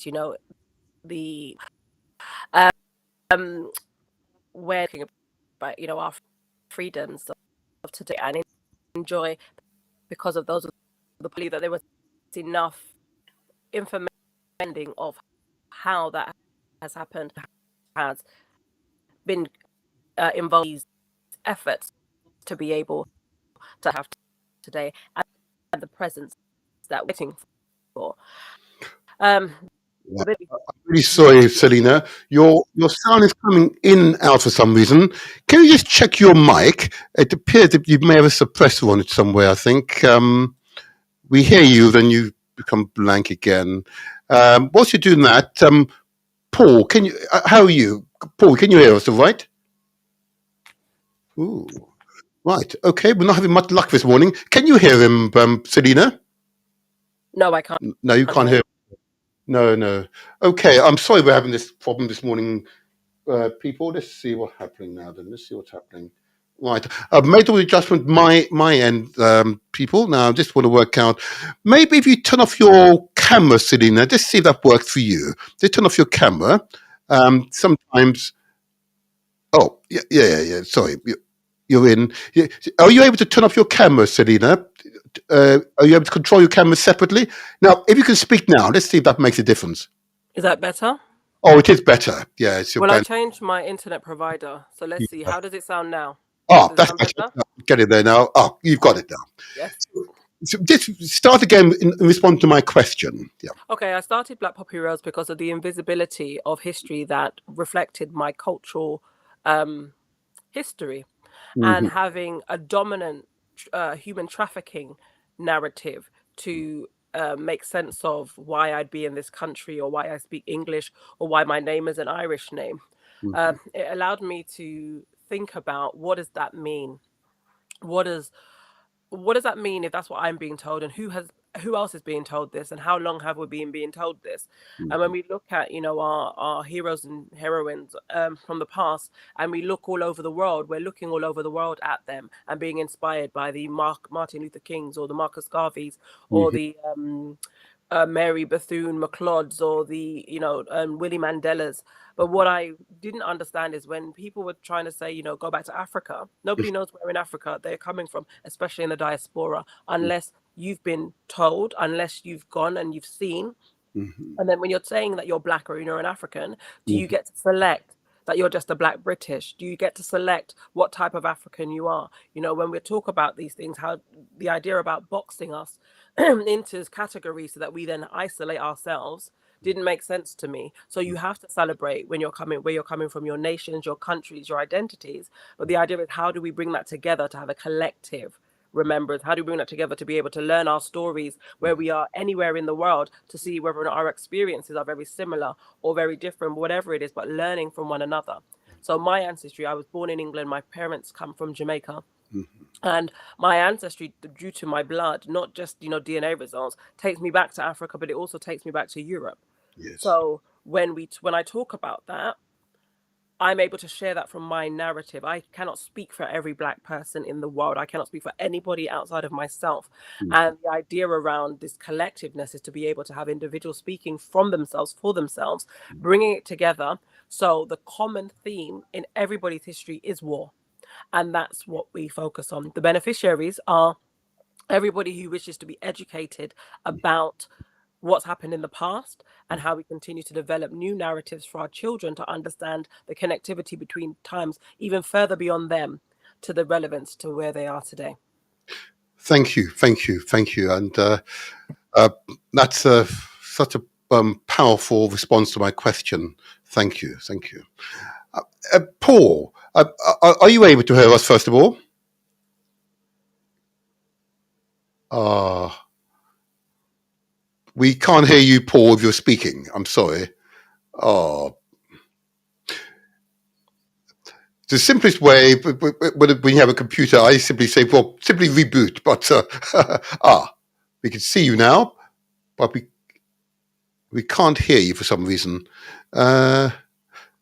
Speaker 3: You know, the um where about our freedoms of today and enjoy because of those the belief that there was enough information of how that has happened has been involved in these efforts to be able to have today and the presence that we're waiting for. Um,
Speaker 1: Yeah.
Speaker 3: the bit
Speaker 1: Really sorry, Selena. Your sound is coming in and out for some reason. Can you just check your mic? It appears that you may have a suppressor on it somewhere. I think we hear you, then you become blank again. Whilst you're doing that, Paul, can you? How are you, Paul? Can you hear us? All right? Ooh, right. Okay, we're not having much luck this morning. Can you hear him, Selena?
Speaker 3: no, I can't
Speaker 1: No, you can't
Speaker 3: hear.
Speaker 1: hear. No. Okay, I'm sorry we're having this problem this morning. People. Let's see what's happening now. Then let's see what's happening. Right, I've made all the adjustment my end, people. Now I just want to work out. Maybe if you turn off your camera, Selena, just see if that works for you. Just turn off your camera. Sometimes. Oh, yeah. Sorry, you're in. Are you able to turn off your camera, Selena? Are you able to control your camera separately? Now, if you can speak now, let's see if that makes a difference.
Speaker 3: Is that better?
Speaker 1: Oh, it is better. Yeah, it's your
Speaker 3: Well, I
Speaker 1: band.
Speaker 3: changed my internet provider, so let's see. How does it sound now?
Speaker 1: Oh,
Speaker 3: Does it
Speaker 1: that's
Speaker 3: sound
Speaker 1: better.
Speaker 3: better?
Speaker 1: Get it there now. Oh, you've got it now.
Speaker 3: Yes.
Speaker 1: So just start again in response to my question. Yeah.
Speaker 3: Okay, I started Black Poppy Rose because of the invisibility of history that reflected my cultural history and
Speaker 1: Mhm.
Speaker 3: having a dominant human trafficking narrative to make sense of why I'd be in this country or why I speak English or why my name is an Irish name.
Speaker 1: Mhm.
Speaker 3: It allowed me to think about what does that mean? What does what does that mean if that's what I'm being told, and who else is being told this, and how long have we been being told this? And when
Speaker 1: Mhm.
Speaker 3: we look at, our heroes and heroines from the past, and we look all over the world, we're looking all over the world at them and being inspired by the Martin Luther Kings, or the Marcus Garveys, or
Speaker 1: Mhm.
Speaker 3: the Mary Bethune McLeod's, or the Willie Mandela's. But what I didn't understand is when people were trying to say, go back to Africa. Nobody knows where in Africa they're coming from, especially in the diaspora, unless you've been told, unless you've gone and you've seen.
Speaker 1: Mhm.
Speaker 3: And then when you're saying that you're black or you're an African, do you
Speaker 1: Mhm.
Speaker 3: get to select that you're just a black British? Do you get to select what type of African you are? When we talk about these things, how the idea about boxing us into categories so that we then isolate ourselves didn't make sense to me. So you have to celebrate when you're coming, where you're coming from, your nations, your countries, your identities. But the idea is, how do we bring that together to have a collective remembrance? How do we bring that together to be able to learn our stories where we are anywhere in the world, to see whether or not our experiences are very similar or very different, whatever it is, but learning from one another. So my ancestry, I was born in England. My parents come from Jamaica.
Speaker 1: Mhm.
Speaker 3: And my ancestry, due to my blood, not just DNA results, takes me back to Africa, but it also takes me back to Europe.
Speaker 1: Yes.
Speaker 3: So when I talk about that, I'm able to share that from my narrative. I cannot speak for every black person in the world. I cannot speak for anybody outside of myself.
Speaker 1: Mhm.
Speaker 3: And the idea around this collectiveness is to be able to have individuals speaking from themselves, for themselves, bringing it together. So the common theme in everybody's history is war. And that's what we focus on. The beneficiaries are everybody who wishes to be educated about what's happened in the past, and how we continue to develop new narratives for our children to understand the connectivity between times, even further beyond them, to the relevance to where they are today.
Speaker 1: Thank you, thank you, thank you, and uh, that's such a powerful response to my question. Thank you, thank you. Paul, are you able to hear us first of all? Uh, we can't hear you, Paul, if you're speaking. I'm sorry. Oh, the simplest way, when you have a computer, I simply say, well, simply reboot. But we can see you now, but we can't hear you for some reason. Uh,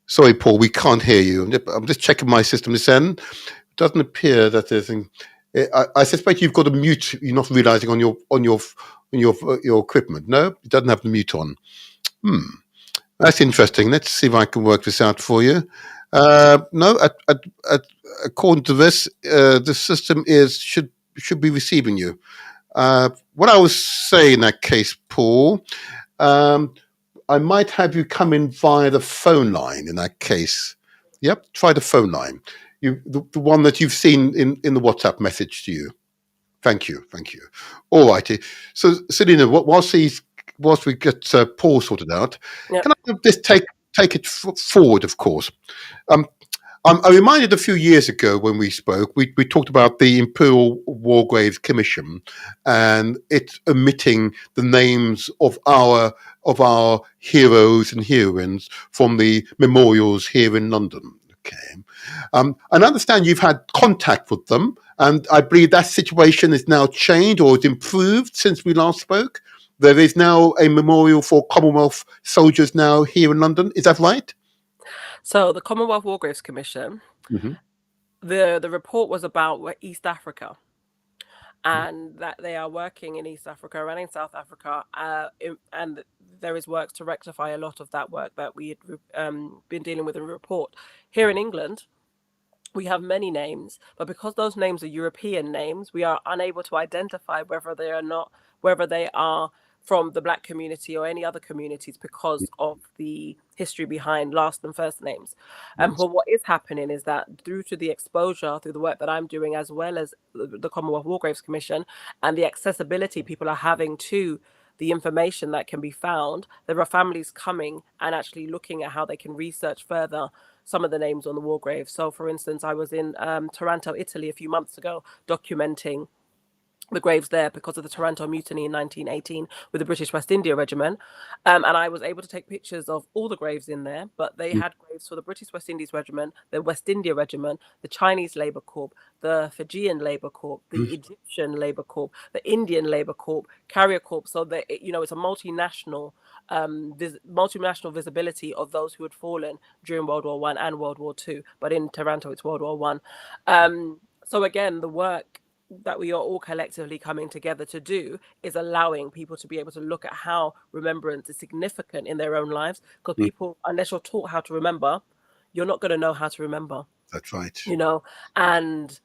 Speaker 1: Sorry, Paul, we can't hear you. I'm just checking my system this end. It doesn't appear that there's. I suspect you've got a mute. You're not realizing on your equipment. No, it doesn't have the mute on. Hmm, that's interesting. Let's see if I can work this out for you. No, at, according to this, the system should be receiving you. What I was saying in that case, Paul, um, I might have you come in via the phone line in that case. Yep, try the phone line. The one that you've seen in the WhatsApp message to you. Thank you, thank you. All righty. So, Selena, whilst we get Paul sorted out,
Speaker 3: Yep.
Speaker 1: can I just take it forward? Of course. Um, I reminded a few years ago when we spoke, we talked about the Imperial War Graves Commission and it's omitting the names of our heroes and heroines from the memorials here in London. Okay, and I understand you've had contact with them, and I believe that situation is now changed or has improved since we last spoke. There is now a memorial for Commonwealth soldiers now here in London. Is that right?
Speaker 3: So the Commonwealth War Graves Commission,
Speaker 1: Hmm.
Speaker 3: the report was about East Africa, and that they are working in East Africa and in South Africa, and there is works to rectify a lot of that work that we had been dealing with in the report. Here in England, we have many names, but because those names are European names, we are unable to identify whether they are from the black community or any other communities because of the history behind last and first names.
Speaker 1: Yes.
Speaker 3: But what is happening is that due to the exposure through the work that I'm doing, as well as the Commonwealth War Graves Commission, and the accessibility people are having to the information that can be found, there are families coming and actually looking at how they can research further some of the names on the war graves. So, for instance, I was in Taranto, Italy, a few months ago, documenting the graves there because of the Taranto Mutiny in 1918 with the British West India Regiment. And I was able to take pictures of all the graves in there, but they had graves for the British West Indies Regiment, the West India Regiment, the Chinese Labour Corps, the Fijian Labour Corps, the Egyptian Labour Corps, the Indian Labour Corps, Carrier Corps. So that, it's a multinational visibility of those who had fallen during World War One and World War Two. But in Taranto, it's World War One. So again, the work that we are all collectively coming together to do is allowing people to be able to look at how remembrance is significant in their own lives. Because people, unless you're taught how to remember, you're not going to know how to remember.
Speaker 1: That's right.
Speaker 3: And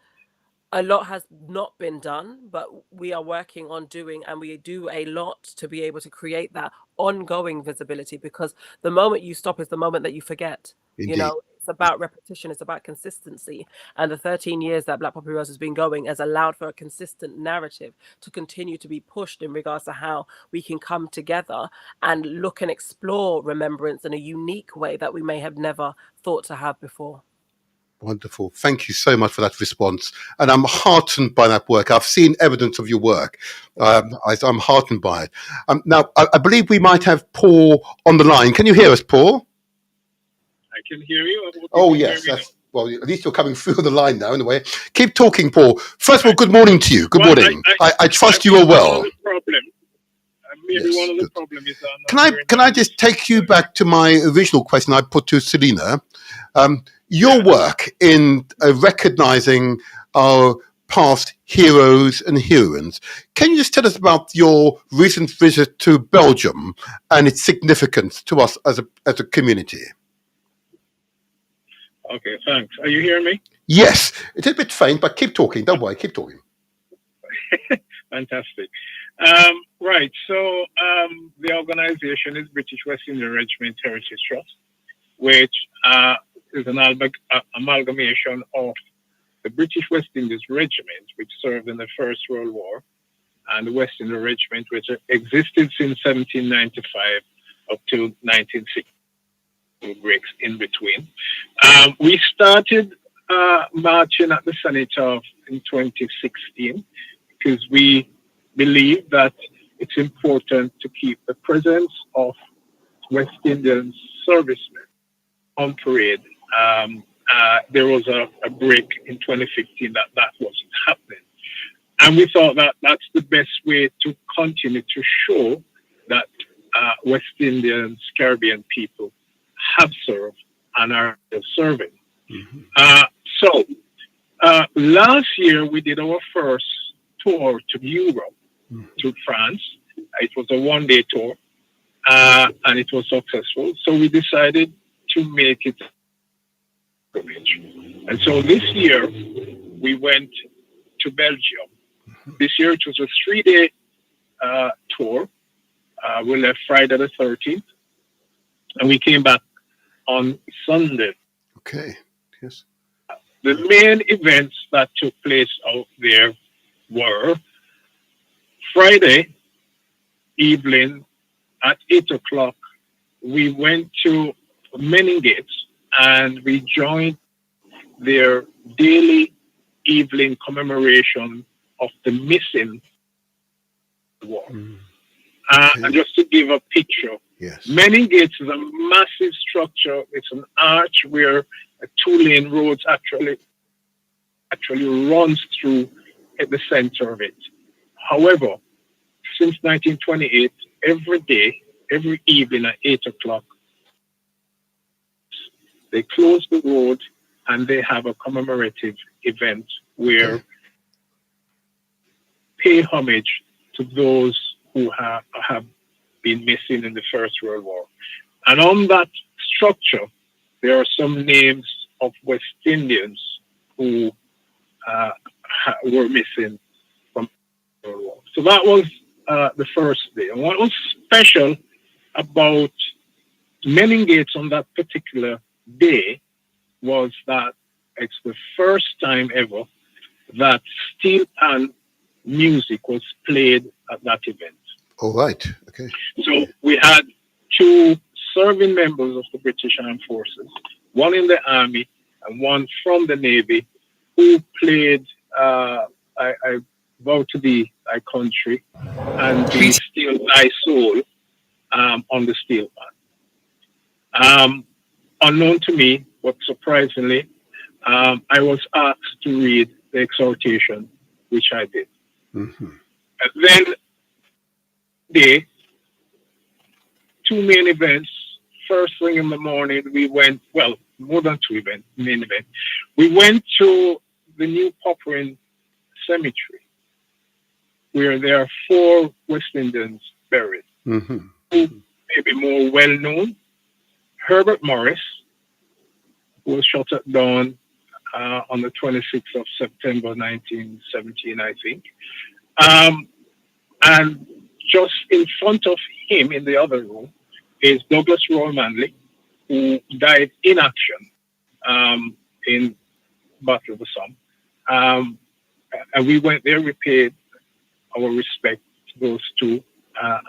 Speaker 3: a lot has not been done, but we are working on doing, and we do a lot to be able to create that ongoing visibility, because the moment you stop is the moment that you forget.
Speaker 1: Indeed.
Speaker 3: It's about repetition, it's about consistency. And the 13 years that Black Poppy Rose has been going has allowed for a consistent narrative to continue to be pushed in regards to how we can come together and look and explore remembrance in a unique way that we may have never thought to have before.
Speaker 1: Wonderful. Thank you so much for that response. And I'm heartened by that work. I've seen evidence of your work. I'm heartened by it. Now, I believe we might have Paul on the line. Can you hear us, Paul?
Speaker 4: I can hear you.
Speaker 1: Oh, yes. Well, at least you're coming through the line now, anyway. Keep talking, Paul. First of all, good morning to you. Good morning. I trust you are well.
Speaker 4: Maybe one of the problems is
Speaker 1: Can I just take you back to my original question I put to Selena? Your work in recognizing our past heroes and heroines. Can you just tell us about your recent visit to Belgium and its significance to us as a community?
Speaker 4: Okay, thanks. Are you hearing me?
Speaker 1: Yes. It's a bit faint, but keep talking. Don't worry, keep talking.
Speaker 4: Fantastic. Right, so the organization is British West Indian Regiment Heritage Trust, which is an amalgamation of the British West Indies Regiment, which served in the First World War, and the West Indian Regiment, which existed since 1795 up till 1960, breaks in between. We started marching at the Cenotaph in 2016 because we believe that it's important to keep the presence of West Indian servicemen on parade. There was a break in 2015 that wasn't happening. And we thought that that's the best way to continue to show that West Indians, Caribbean people have served and are serving.
Speaker 1: Mm-hmm.
Speaker 4: So last year we did our first tour to Europe, to France. It was a one-day tour, and it was successful. So we decided to make it a pilgrimage. And so this year we went to Belgium. This year it was a 3-day tour. We left Friday the 13th, and we came back on Sunday.
Speaker 1: Okay, yes.
Speaker 4: The main events that took place out there were Friday evening at 8 o'clock, we went to Meningate and we joined their daily evening commemoration of the missing war.
Speaker 1: Okay.
Speaker 4: And just to give a picture,
Speaker 1: yes.
Speaker 4: Meningate is a massive structure. It's an arch where a 2-lane road actually runs through at the center of it. However, since 1928, every day, every evening at 8 o'clock, they close the road and they have a commemorative event where pay homage to those who have been missing in the First World War. And on that structure, there are some names of West Indians who were missing from the World War. So that was the first day. And what was special about Meningate on that particular day was that it's the first time ever that steel pan music was played at that event.
Speaker 1: All right. Okay.
Speaker 4: So we had 2 serving members of the British Armed Forces, one in the Army and one from the Navy, who played, I Vow to Thee, Thy Country, and Be Still Thy Soul on the steel pan. Unknown to me, but surprisingly, I was asked to read the exhortation, which I did.
Speaker 1: Mm-hmm.
Speaker 4: And then the two main events. First thing in the morning, we went, well, more than two events, main event. We went to the New Popperin Cemetery, where there are 4 West Indians buried.
Speaker 1: Mm-hmm.
Speaker 4: Who may be more well known. Herbert Morris, who was shot at dawn on the 26th of September 1917, I think. And just in front of him in the other room is Douglas Roy Manley, who died in action in Battle of the Somme. And we went there, we paid our respect to those two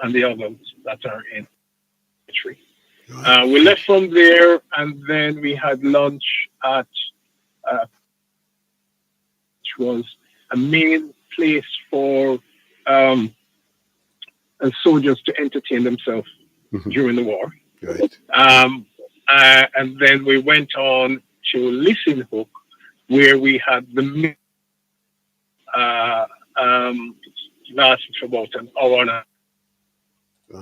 Speaker 4: and the others that are in the tree. We left from there, and then we had lunch at which was a main place for soldiers to entertain themselves during the war.
Speaker 1: Right.
Speaker 4: And then we went on to Listen Hook, where we had the lasted for about an hour and a half,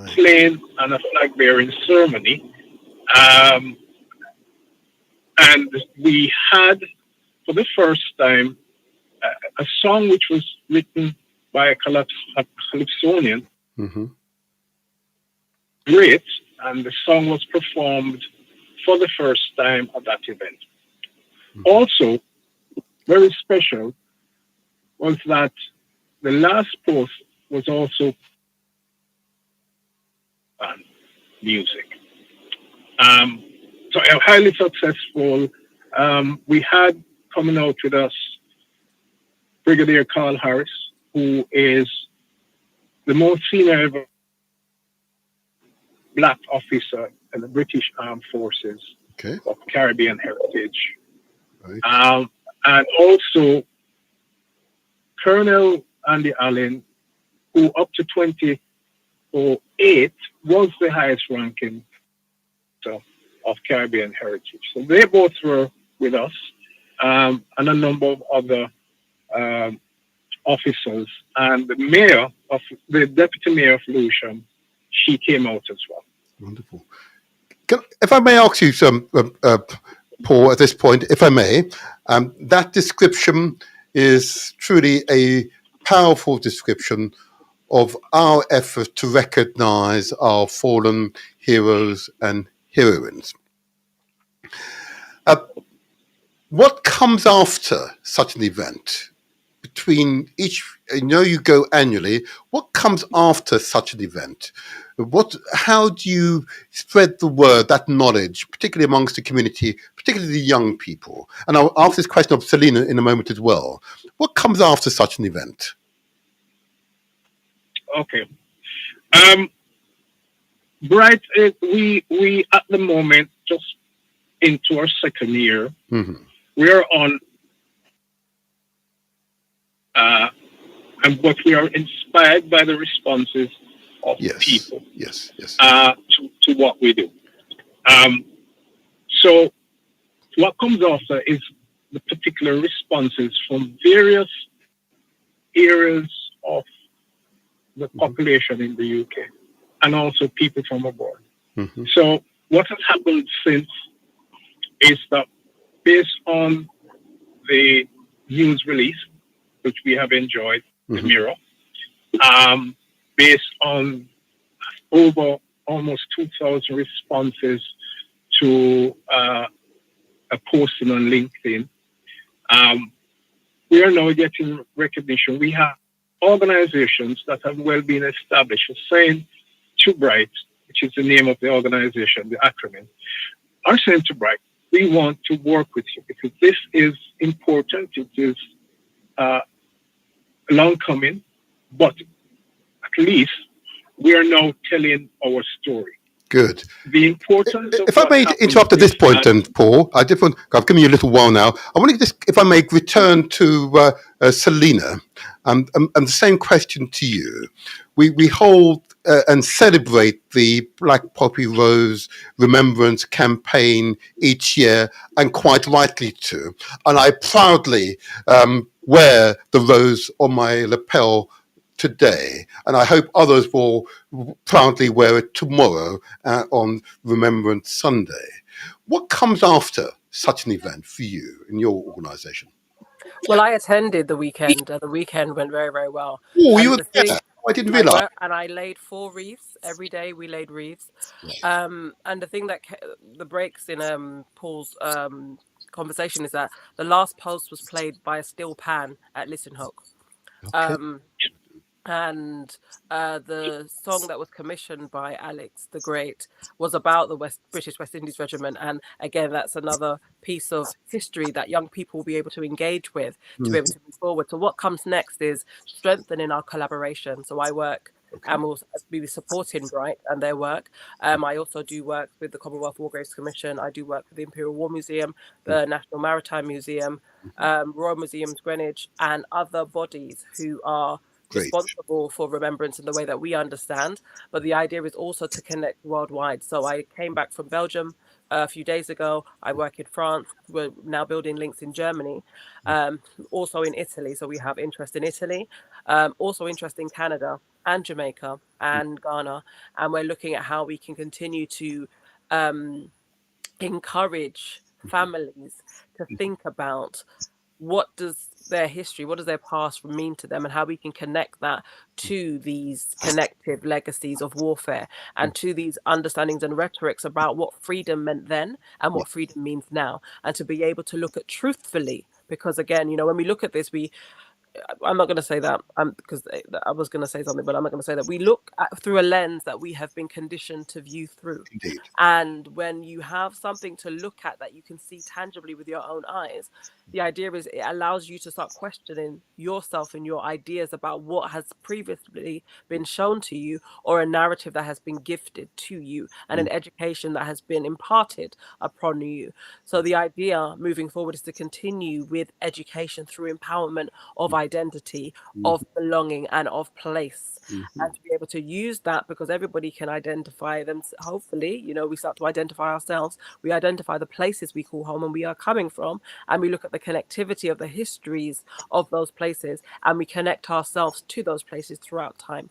Speaker 4: playing and a flag bearing ceremony. And we had, for the first time, a song which was written by a Calypsonian.
Speaker 1: Mm-hmm.
Speaker 4: Great, and the song was performed for the first time at that event. Mm-hmm. Also, very special was that the last post was also music. So highly successful. We had coming out with us Brigadier Carl Harris, who is the most senior ever Black officer in the British Armed Forces of Caribbean heritage. Right. And also Colonel Andy Allen, who up to 2008 was the highest ranking of Caribbean heritage. So they both were with us, and a number of other officers. And the deputy mayor of Lewisham, she came out as well.
Speaker 1: Wonderful. If I may ask you some, Paul, at this point, if I may, that description is truly a powerful description of our effort to recognize our fallen heroes and heroines. What comes after such an event? Between each, I know you go annually. What comes after such an event? How do you spread the word, that knowledge, particularly amongst the community, particularly the young people? And I'll ask this question of Selena in a moment as well. What comes after such an event?
Speaker 4: Okay. Bright, we at the moment, just into our second year, we're on, but we are inspired by the responses of people.
Speaker 1: Yes.
Speaker 4: To what we do. So what comes after is the particular responses from various areas of the population in the UK and also people from abroad. So what has happened since is that based on the news release, which we have enjoyed, the Mirror, based on over almost 2,000 responses to a posting on LinkedIn, we are now getting recognition. We have organizations that have well been established, saying to Bright, which is the name of the organization, the acronym, are saying to Bright, we want to work with you because this is important. It is long coming, but at least we are now telling our story.
Speaker 1: Good.
Speaker 4: The importance.
Speaker 1: If I may interrupt at this point, and Paul, I've given you a little while now. I want to just, if I may, return to Selena. And the same question to you. We hold and celebrate the Black Poppy Rose Remembrance campaign each year, and quite rightly too. And I proudly wear the rose on my lapel today, and I hope others will proudly wear it tomorrow on Remembrance Sunday. What comes after such an event for you in your organisation?
Speaker 3: Well, I attended the weekend. The weekend went very, very well.
Speaker 1: Oh, you
Speaker 3: And
Speaker 1: were
Speaker 3: the
Speaker 1: there.
Speaker 3: thing,
Speaker 1: I didn't
Speaker 3: I
Speaker 1: realise.
Speaker 3: worked and I laid 4 wreaths every day. We laid wreaths.
Speaker 1: Right.
Speaker 3: And the thing that the breaks in Paul's conversation is that the last post was played by a steel pan at Listenhook.
Speaker 1: Okay.
Speaker 3: Um, and the song that was commissioned by Alex the Great was about the British West Indies Regiment, and again, that's another piece of history that young people will be able to engage with to be able
Speaker 1: Mm,
Speaker 3: to move forward. So, what comes next is strengthening our collaboration. So, I work
Speaker 1: okay.
Speaker 3: and will be supporting Bright and their work. I also do work with the Commonwealth War Graves Commission. I do work with the Imperial War Museum,
Speaker 1: Mm,
Speaker 3: the National Maritime Museum, Royal Museums Greenwich, and other bodies who are
Speaker 1: great.
Speaker 3: responsible for remembrance in the way that we understand. But the idea is also to connect worldwide. So I came back from Belgium a few days ago. I work in France. We're now building links in Germany, um, also in Italy. So we have interest in Italy, also interest in Canada and Jamaica and Ghana. And we're looking at how we can continue to um, encourage families to think about what does their history, what does their past mean to them, and how we can connect that to these connective legacies of warfare and to these understandings and rhetorics about what freedom meant then and
Speaker 1: Yeah,
Speaker 3: what freedom means now, and to be able to look at truthfully. Because again, when we look at this, I'm not going to say that because I was going to say something, but I'm not going to say that. We look at through a lens that we have been conditioned to view through.
Speaker 1: indeed.
Speaker 3: And when you have something to look at that you can see tangibly with your own eyes, the idea is it allows you to start questioning yourself and your ideas about what has previously been shown to you, or a narrative that has been gifted to you, and
Speaker 1: Mm,
Speaker 3: an education that has been imparted upon you. So the idea moving forward is to continue with education through empowerment of identity,
Speaker 1: mm,
Speaker 3: of belonging, and of place,
Speaker 1: mhm.
Speaker 3: and to be able to use that, because everybody can identify them. Hopefully, we start to identify ourselves, we identify the places we call home and we are coming from, and we look at the connectivity of the histories of those places, and we connect ourselves to those places throughout time.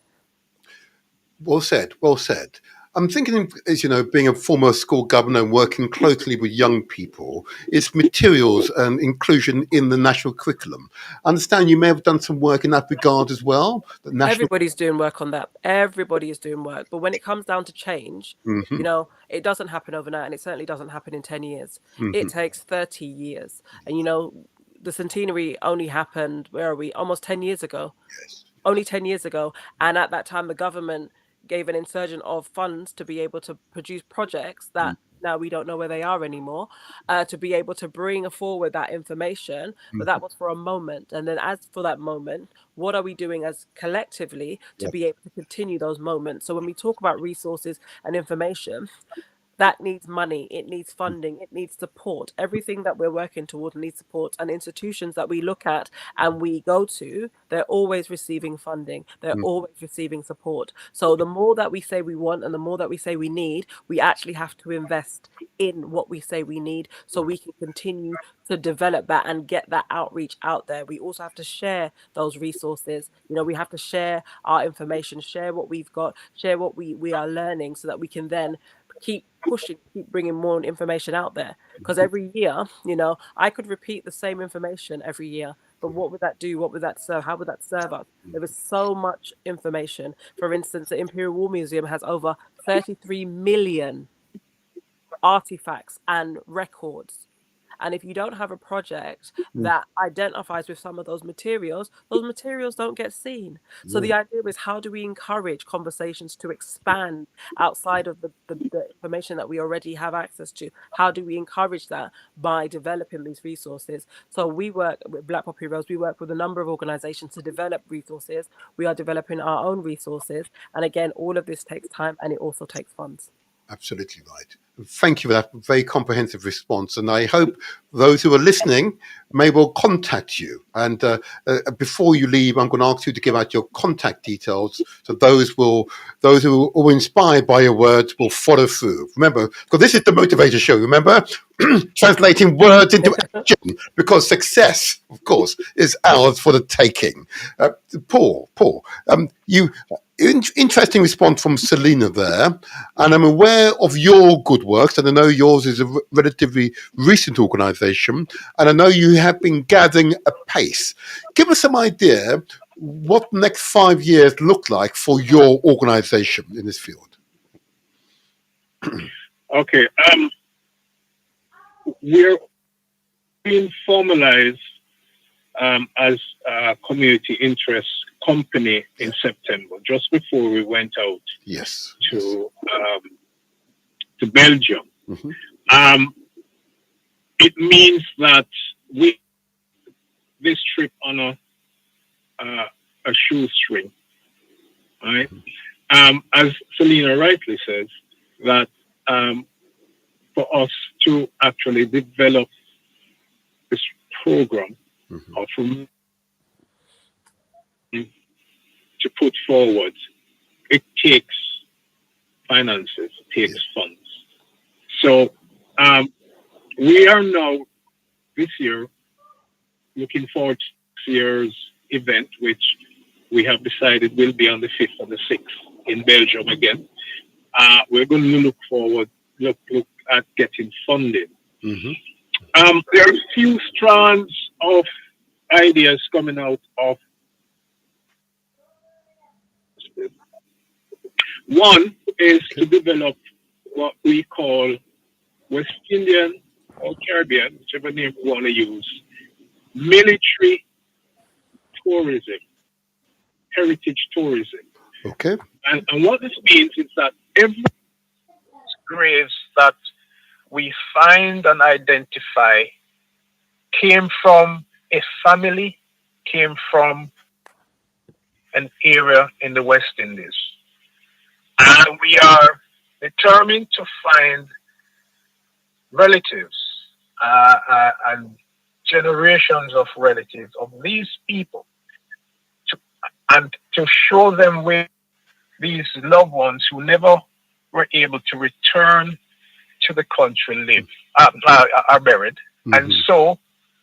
Speaker 1: Well said. Well said. I'm thinking, as you know, being a former school governor and working closely with young people, is materials and inclusion in the national curriculum. I understand you may have done some work in that regard as well. The national.
Speaker 3: Everybody's doing work on that. Everybody is doing work. But when it comes down to change,
Speaker 1: Hmm.
Speaker 3: it doesn't happen overnight, and it certainly doesn't happen in 10 years. It
Speaker 1: Hmm.
Speaker 3: takes 30 years. And, the centenary only happened, where are we? Almost 10 years ago.
Speaker 1: Yes.
Speaker 3: Only 10 years ago. And at that time, the government gave an insurgent of funds to be able to produce projects that now we don't know where they are anymore, to be able to bring forward that information. But
Speaker 1: Hmm.
Speaker 3: that was for a moment. And then, as for that moment, what are we doing as collectively to
Speaker 1: Yeah.
Speaker 3: be able to continue those moments? So when we talk about resources and information, that needs money, it needs funding, it needs support. Everything that we're working towards needs support, and institutions that we look at and we go to, they're always receiving funding, they're
Speaker 1: Mm,
Speaker 3: always receiving support. So the more that we say we want and the more that we say we need, we actually have to invest in what we say we need, so we can continue to develop that and get that outreach out there. We also have to share those resources. We have to share our information, share what we've got, share what we are learning, so that we can then keep pushing, keep bringing more information out there. Because every year, I could repeat the same information every year, but what would that do? What would that serve? How would that serve us? There is so much information. For instance, the Imperial War Museum has over 33 million artifacts and records. And if you don't have a project
Speaker 1: mm,
Speaker 3: that identifies with some of those materials don't get seen. So
Speaker 1: mm,
Speaker 3: the idea is, how do we encourage conversations to expand outside of the information that we already have access to? How do we encourage that? By developing these resources. So we work with Black Poppy Rose, we work with a number of organizations to develop resources. We are developing our own resources. And again, all of this takes time, and it also takes funds.
Speaker 1: Absolutely right. Thank you for that very comprehensive response. And I hope those who are listening may well contact you. And before you leave, I'm going to ask you to give out your contact details, so those who are inspired by your words will follow through. Remember, because this is the motivator show. Remember, translating words into action. Because success, of course, is ours for the taking. Paul, you. Interesting response from Selena there, and I'm aware of your good works, and I know yours is a relatively recent organisation, and I know you have been gathering a pace. Give us some idea what the next 5 years look like for your organisation in this field.
Speaker 4: Okay. We're being formalized as a community interest company in September, just before we went out to Belgium.
Speaker 1: Mm-hmm.
Speaker 4: It means that this trip on a shoestring, right? As Selena rightly says, that for us to actually develop this program,
Speaker 1: Mm-hmm.
Speaker 4: or to put forward, it takes finances, takes funds. So we are now this year looking forward to this year's event, which we have decided will be on the 5th and the 6th in Belgium again. We're going to look at getting funding.
Speaker 1: Mm-hmm.
Speaker 4: There are a few strands of ideas coming out of this. One is to develop what we call West Indian or Caribbean, whichever name you want to use, military tourism, heritage tourism.
Speaker 1: Okay.
Speaker 4: And what this means is that every graves that we find and identify came from a family, came from an area in the West Indies. And we are determined to find relatives and generations of relatives of these people and to show them where these loved ones who never were able to return to the country live, are buried. Mm-hmm. And so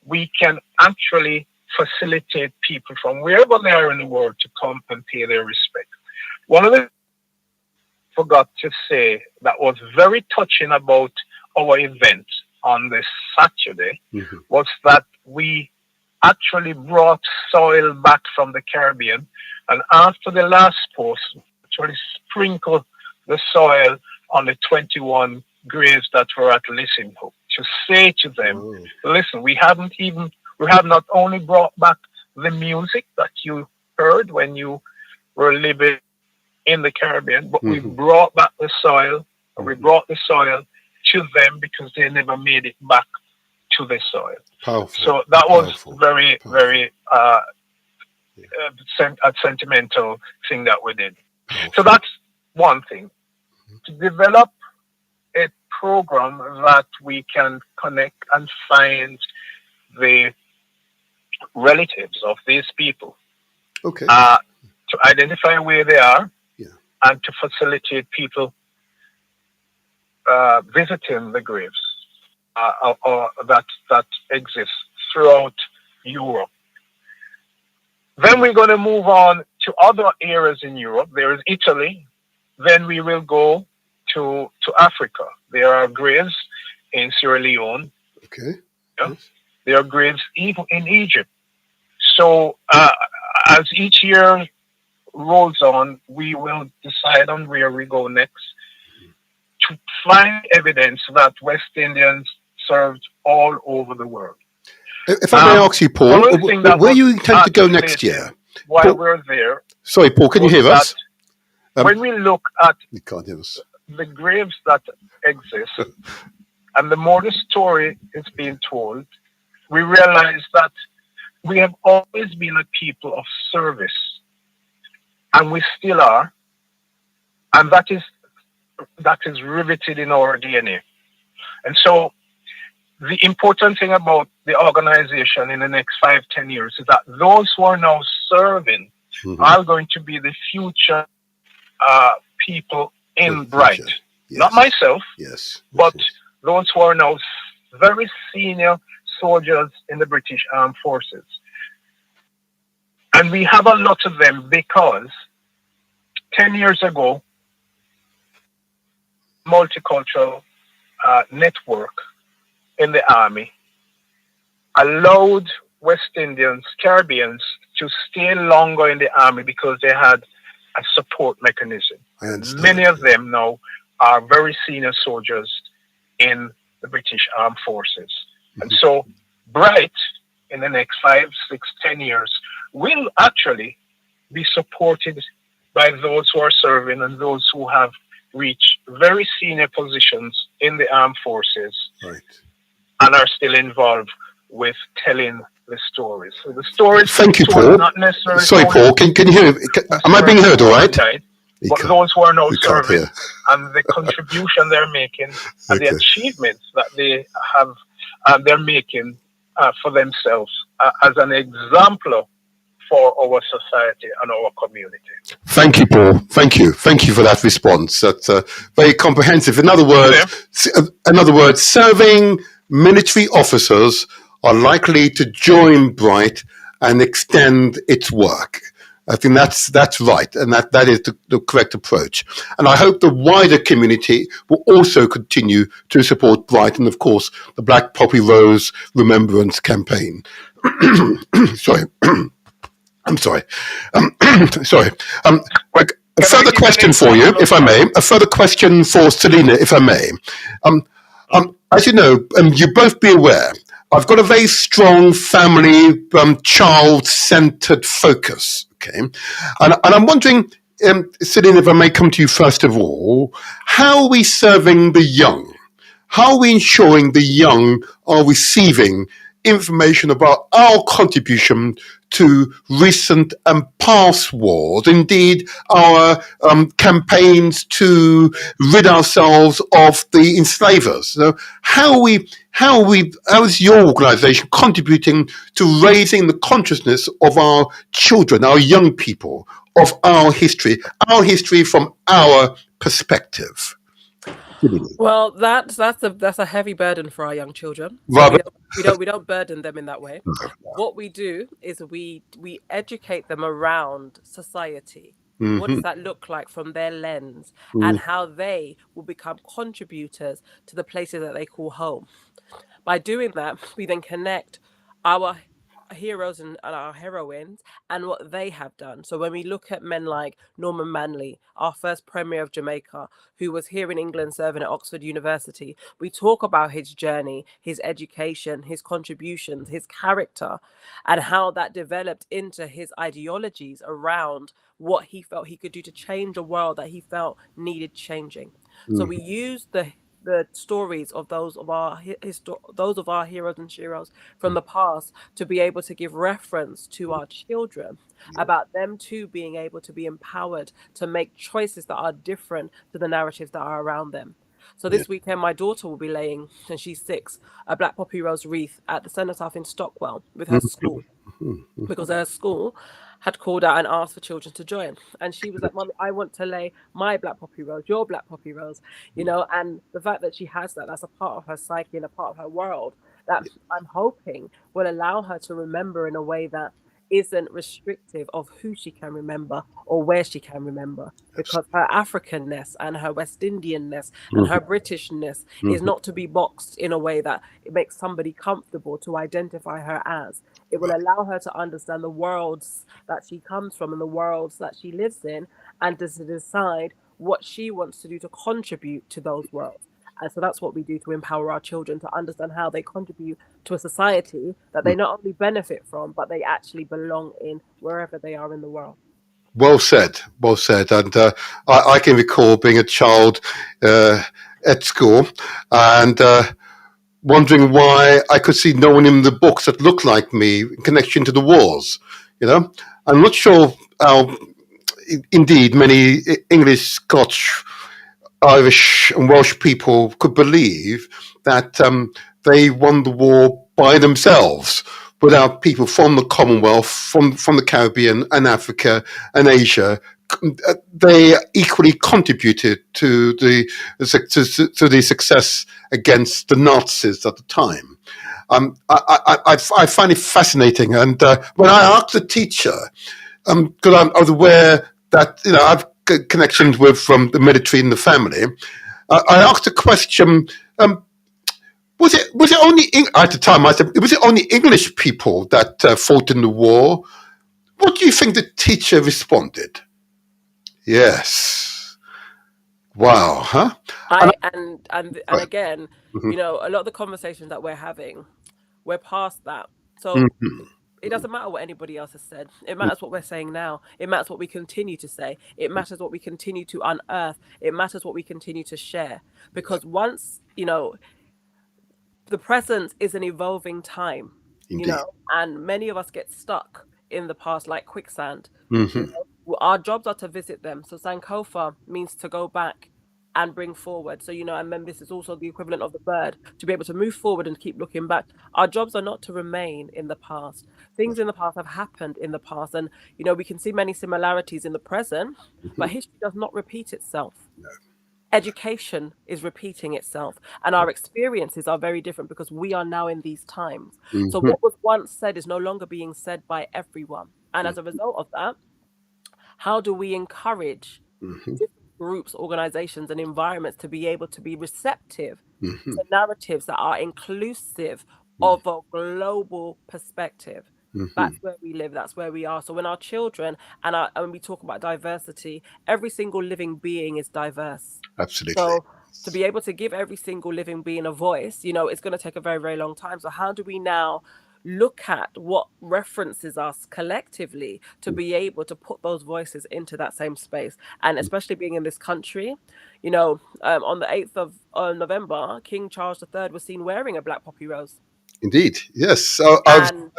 Speaker 4: we can actually facilitate people from wherever they are in the world to come and pay their respect. One of the things I forgot to say that was very touching about our event on this Saturday mm-hmm. was that we actually brought soil back from the Caribbean, and after the last post, actually sprinkled the soil on the 21 graves that were at Listen Hope to say to them, listen, we have not only brought back the music that you heard when you were living in the Caribbean, but mm-hmm. we brought back the soil, mm-hmm. we brought the soil to them because they never made it back to the soil.
Speaker 1: Powerful.
Speaker 4: So that was
Speaker 1: Powerful.
Speaker 4: very,
Speaker 1: Powerful.
Speaker 4: very a sentimental thing that we did. Powerful. So that's one thing. Mm-hmm. To develop a program that we can connect and find the relatives of these people.
Speaker 1: Okay.
Speaker 4: To identify where they are,
Speaker 1: yeah.
Speaker 4: and to facilitate people visiting the graves or that exists throughout Europe. Then we're going to move on to other areas in Europe. There is Italy. Then we will go to Africa. There are graves in Sierra Leone.
Speaker 1: Okay.
Speaker 4: Yeah? Yes. There are graves even in Egypt. So as each year rolls on, we will decide on where we go next to find evidence that West Indians served all over the world.
Speaker 1: If I may ask you, Paul, where you intend to go next year?
Speaker 4: While
Speaker 1: Paul,
Speaker 4: we're there.
Speaker 1: Sorry, Paul, can you hear us?
Speaker 4: When we look at
Speaker 1: you can't hear us.
Speaker 4: The graves that exist, and the more the story is being told, we realize that we have always been a people of service, and we still are, and that is that is riveted in our DNA. And so the important thing about the organization in the next 5, 10 years is that those who are now serving are going to be the future people in Bright.
Speaker 1: Yes.
Speaker 4: Not myself,
Speaker 1: Yes.
Speaker 4: but those who are now very senior soldiers in the British Armed Forces. And we have a lot of them because 10 years ago, multicultural network in the army allowed West Indians, Caribbeans to stay longer in the army because they had a support mechanism. Many of them now are very senior soldiers in the British Armed Forces. And so Bright, in the next 5, 6, 10 years, will actually be supported by those who are serving and those who have reached very senior positions in the armed forces,
Speaker 1: right,
Speaker 4: and are still involved with telling the stories. So the stories.
Speaker 1: Thank you, Paul.
Speaker 4: Not necessarily.
Speaker 1: Sorry, Paul. Can you hear me? Am I being heard all right?
Speaker 4: But those who are now serving and the contribution they're making and the achievements that they have, they're making for themselves as an example for our society and our community.
Speaker 1: Thank you, Paul. Thank you for that response. That's very comprehensive. In other words, serving military officers are likely to join Bright and extend its work. I think that's right, and that is the correct approach. And I hope the wider community will also continue to support Bright and, of course, the Black Poppy Rose Remembrance campaign. Sorry. I'm sorry. Sorry. A further question for you, if I may. A further question for Selena, if I may. As you know, you both be aware, I've got a very strong family, child-centered focus. Okay, and I'm wondering, Selena, if I may come to you first of all, how are we serving the young? How are we ensuring the young are receiving information about our contribution to recent and past wars, indeed our campaigns to rid ourselves of the enslavers? So how is your organisation contributing to raising the consciousness of our children, our young people, of our history from our perspective?
Speaker 3: Well, that's a heavy burden for our young children.
Speaker 1: So
Speaker 3: we don't burden them in that way. What we do is we educate them around society. Mm-hmm. What does that look like from their lens, and how they will become contributors to the places that they call home. By doing that, we then connect our heroes and our heroines and what they have done. So when we look at men like Norman Manley, our first Premier of Jamaica, who was here in England serving at Oxford University, we talk about his journey, his education, his contributions, his character, and how that developed into his ideologies around what he felt he could do to change a world that he felt needed changing. So we use the stories of those of our heroes and sheroes from the past to be able to give reference to our children about them too being able to be empowered to make choices that are different to the narratives that are around them. So this weekend, my daughter will be laying, and she's 6, a Black Poppy Rose wreath at the Cenotaph in Stockwell with her school, because her school had called out and asked for children to join. And she was like, Mommy, I want to lay my Black Poppy Rose, your Black Poppy Rose, and the fact that she has that's a part of her psyche and a part of her world that I'm hoping will allow her to remember in a way that isn't restrictive of who she can remember or where she can remember, because her Africanness and her West Indianness and her Britishness is not to be boxed in a way that it makes somebody comfortable to identify her as. It will allow her to understand the worlds that she comes from and the worlds that she lives in, and to decide what she wants to do to contribute to those worlds. And so that's what we do to empower our children to understand how they contribute to a society that they not only benefit from, but they actually belong in wherever they are in the world.
Speaker 1: Well said. And I can recall being a child at school and wondering why I could see no one in the books that looked like me in connection to the wars. I'm not sure how, indeed, many English, Scotch, Irish and Welsh people could believe that they won the war by themselves without people from the Commonwealth, from the Caribbean and Africa and Asia. They equally contributed to the success against the Nazis at the time. I find it fascinating, and when I asked the teacher, because I was aware that I've connections with the military and the family. I asked a question: was it only at the time? I said, was it only English people that fought in the war? What do you think the teacher responded? Yes. Wow. Huh? And
Speaker 3: And
Speaker 1: I,
Speaker 3: again,
Speaker 1: mhm,
Speaker 3: a lot of the conversations that we're having, we're past that. So
Speaker 1: mhm,
Speaker 3: it doesn't matter what anybody else has said. It matters what we're saying now. It matters what we continue to say. It matters what we continue to unearth. It matters what we continue to share. Because once, the present is an evolving time,
Speaker 1: indeed.
Speaker 3: and many of us get stuck in the past like quicksand.
Speaker 1: Hmm.
Speaker 3: Our jobs are to visit them. So Sankofa means to go back and bring forward. So, and then this is also the equivalent of the bird, to be able to move forward and keep looking back. Our jobs are not to remain in the past. Things in the past have happened in the past. And, we can see many similarities in the present, but history does not repeat itself. Education is repeating itself, and our experiences are very different because we are now in these times. So
Speaker 1: Hmm.
Speaker 3: what was once said is no longer being said by everyone, and as a result of that, how do we encourage
Speaker 1: Hmm.
Speaker 3: different groups, organizations, and environments to be able to be receptive
Speaker 1: Hmm.
Speaker 3: to narratives that are inclusive of a global perspective?
Speaker 1: Hmm.
Speaker 3: That's where we live, that's where we are. So when our children when we talk about diversity, every single living being is diverse.
Speaker 1: Absolutely.
Speaker 3: So to be able to give every single living being a voice, it's going to take a very, very long time. So how do we now look at what references us collectively to be able to put those voices into that same space? And especially being in this country, on the 8th of November, King Charles III was seen wearing a black poppy rose.
Speaker 1: Indeed. Yes. So
Speaker 3: And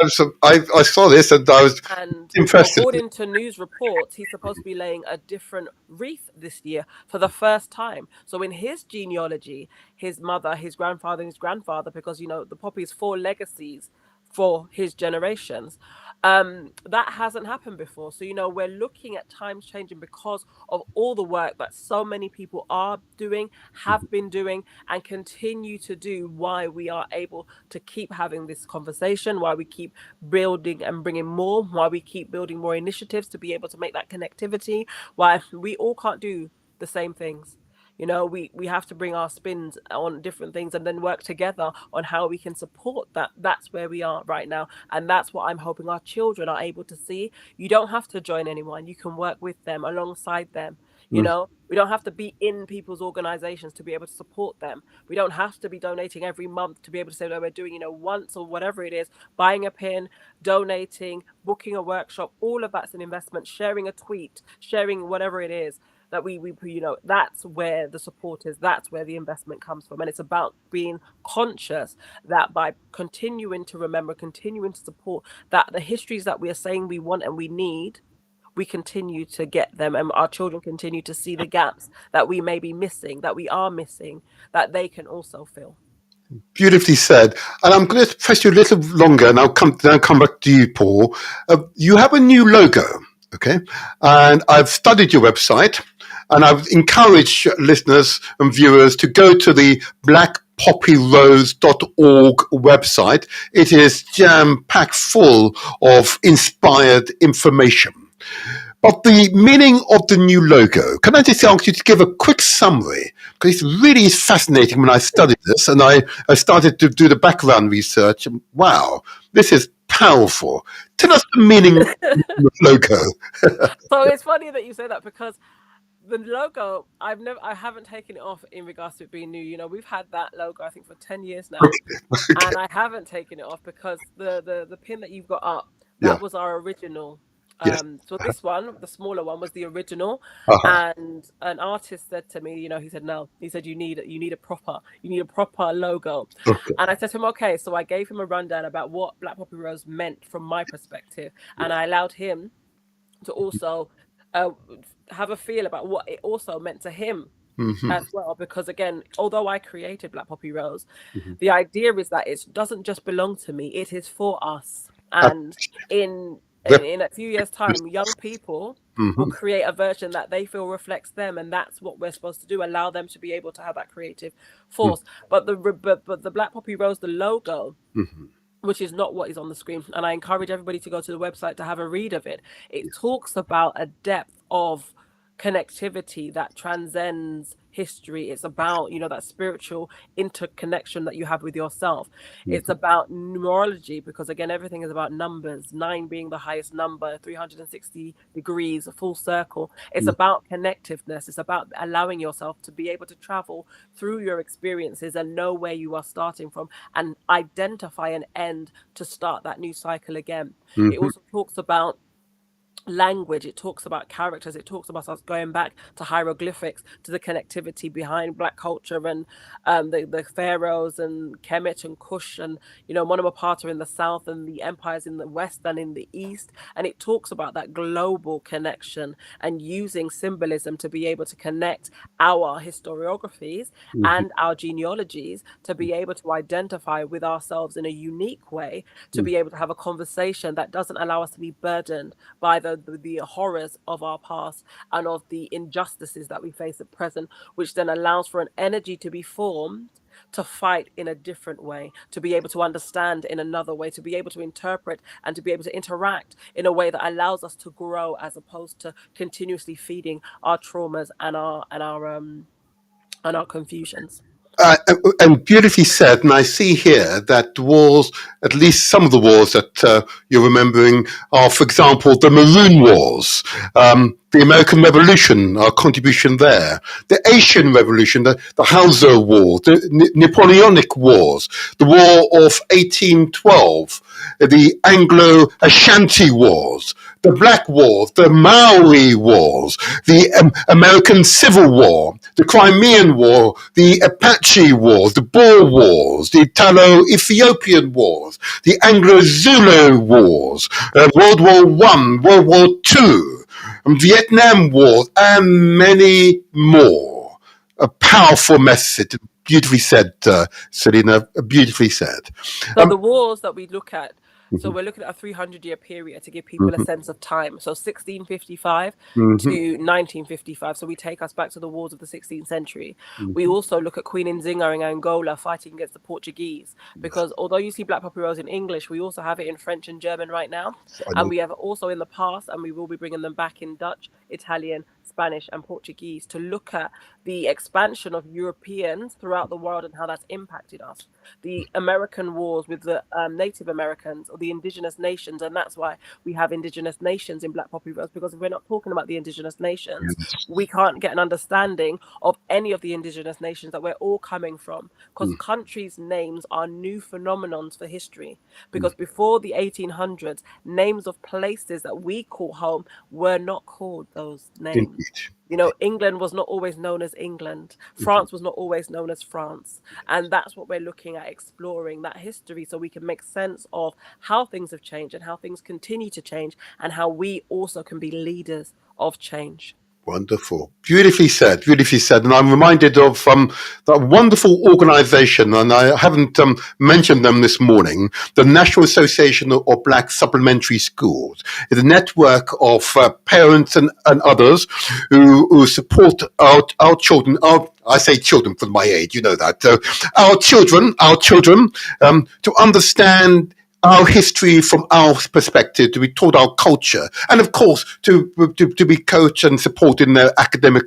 Speaker 1: I saw this and I was
Speaker 3: And
Speaker 1: impressed.
Speaker 3: according to news reports, he's supposed to be laying a different wreath this year for the first time. So in his genealogy, his mother, his grandfather, and his grandfather, because the poppy's four legacies for his generations, that hasn't happened before. So we're looking at times changing because of all the work that so many people are doing, have been doing, and continue to do. Why we are able to keep having this conversation, why we keep building and bringing more, why we keep building more initiatives to be able to make that connectivity, why we all can't do the same things. We have to bring our spins on different things and then work together on how we can support that. That's where we are right now, and that's what I'm hoping our children are able to see. You don't have to join anyone, you can work with them, alongside them. We don't have to be in people's organizations to be able to support them. We don't have to be donating every month to be able to say that we're doing, once or whatever it is, buying a pin, donating, booking a workshop. All of that's an investment. Sharing a tweet, sharing whatever it is that we that's where the support is. That's where the investment comes from. And it's about being conscious that by continuing to remember, continuing to support, that the histories that we are saying we want and we need, we continue to get them, and our children continue to see the gaps that we may be missing, that we are missing, that they can also fill.
Speaker 1: Beautifully said. And I'm going to press you a little longer, and I'll come back to you, Paul. You have a new logo, okay? And I've studied your website, and I've encouraged listeners and viewers to go to the blackpoppyrose.org website. It is jam-packed full of inspired information. But the meaning of the new logo, can I just ask you to give a quick summary? Because it really is fascinating when I studied this and I started to do the background research. And wow, this is powerful. Tell us the meaning of the logo.
Speaker 3: So it's funny that you say that, because the logo, I haven't taken it off in regards to it being new. We've had that logo I think for 10 years now,
Speaker 1: Okay.
Speaker 3: and I haven't taken it off because the pin that you've got up,
Speaker 1: Yeah.
Speaker 3: that was our original.
Speaker 1: Yes.
Speaker 3: So this one, the smaller one, was the original.
Speaker 1: Uh-huh.
Speaker 3: And an artist said to me, he said, no, he said, you need a proper logo.
Speaker 1: Okay.
Speaker 3: And I said to him, okay. So I gave him a rundown about what Black Poppy Rose meant from my perspective, and I allowed him to also uh, have a feel about what it also meant to him
Speaker 1: Mm-hmm.
Speaker 3: as well, because again, although I created Black Poppy Rose,
Speaker 1: Mm-hmm.
Speaker 3: the idea is that it doesn't just belong to me, it is for us. And in in a few years time, young people will
Speaker 1: Mm-hmm.
Speaker 3: create a version that they feel reflects them, and that's what we're supposed to do, allow them to be able to have that creative force. But the Black Poppy Rose, the logo,
Speaker 1: Mm-hmm.
Speaker 3: which is not what is on the screen, and I encourage everybody to go to the website to have a read of it. It talks about a depth of connectivity that transcends history. It's about, that spiritual interconnection that you have with yourself. It's about numerology, because again, everything is about numbers, 9 being the highest number, 360 degrees, a full circle. It's about connectiveness. It's about allowing yourself to be able to travel through your experiences and know where you are starting from, and identify an end to start that new cycle again. It
Speaker 1: Mm-hmm.
Speaker 3: also talks about language, it talks about characters, it talks about us going back to hieroglyphics, to the connectivity behind Black culture, and the pharaohs and Kemet and Kush, and Monomopata in the south, and the empires in the west and in the east. And it talks about that global connection, and using symbolism to be able to connect our historiographies and our genealogies, to be able to identify with ourselves in a unique way, to be able to have a conversation that doesn't allow us to be burdened by the horrors of our past and of the injustices that we face at present, which then allows for an energy to be formed to fight in a different way, to be able to understand in another way, to be able to interpret and to be able to interact in a way that allows us to grow, as opposed to continuously feeding our traumas and our confusions.
Speaker 1: And beautifully said. And I see here that the wars, at least some of the wars that you're remembering, are, for example, the Maroon Wars, the American Revolution, our contribution there, the Asian Revolution, the Hausa War, the Napoleonic Wars, the War of 1812, the Anglo-Ashanti Wars, the Black Wars, the Maori Wars, the American Civil War, the Crimean War, the Apache Wars, the Boer Wars, the Italo-Ethiopian Wars, the Anglo-Zulu Wars, World War One, World War Two, Vietnam War, and many more. A powerful message. Beautifully said, Selena. Beautifully said.
Speaker 3: So the wars that we look at, so we're looking at a 300-year period to give people a sense of time. So 1655 to 1955. So we take us back to the wars of the 16th century. We also look at Queen Nzinga in Angola fighting against the Portuguese, because although you see Black Poppy Rose in English, we also have it in French and German right now. And we have it also in the past, and we will be bringing them back in Dutch, Italian, Spanish and Portuguese, to look at the expansion of Europeans throughout the world and how that's impacted us. The American wars with the Native Americans or the indigenous nations, and that's why we have indigenous nations in Black Poppy Rose, because if we're not talking about the indigenous nations, we can't get an understanding of any of the indigenous nations that we're all coming from, because countries' names are new phenomenons for history. Because before the 1800s, names of places that we call home were not called those names. England was not always known as England. France was not always known as France. And that's what we're looking at, exploring that history, so we can make sense of how things have changed and how things continue to change, and how we also can be leaders of change.
Speaker 1: Wonderful. Beautifully said. Beautifully said. And I'm reminded of that wonderful organization, and I haven't mentioned them this morning, the National Association of Black Supplementary Schools. It's a network of parents and others who support our children, I say children for my age, you know that. Our children, to understand our history from our perspective, to be taught our culture, and of course to be coached and supported in their academic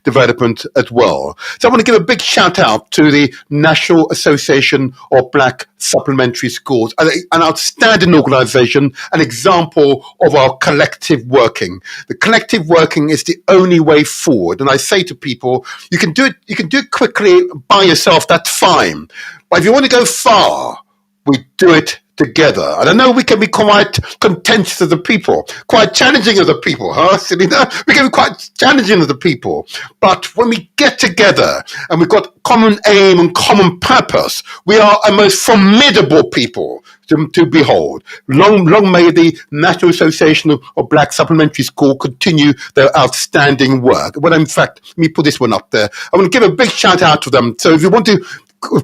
Speaker 1: development as well. So I want to give a big shout out to the National Association of Black Supplementary Schools, an outstanding organisation, an example of our collective working. The collective working is the only way forward. And I say to people, you can do it quickly by yourself, that's fine. But if you want to go far, we do it together. And I know we can be quite contentious as a people, quite challenging as a people, huh, Selena? We can be quite challenging as a people. But when we get together and we've got common aim and common purpose, we are a most formidable people to behold. Long may the National Association of Black Supplementary School continue their outstanding work. Well, in fact, let me put this one up there. I want to give a big shout out to them. So if you want to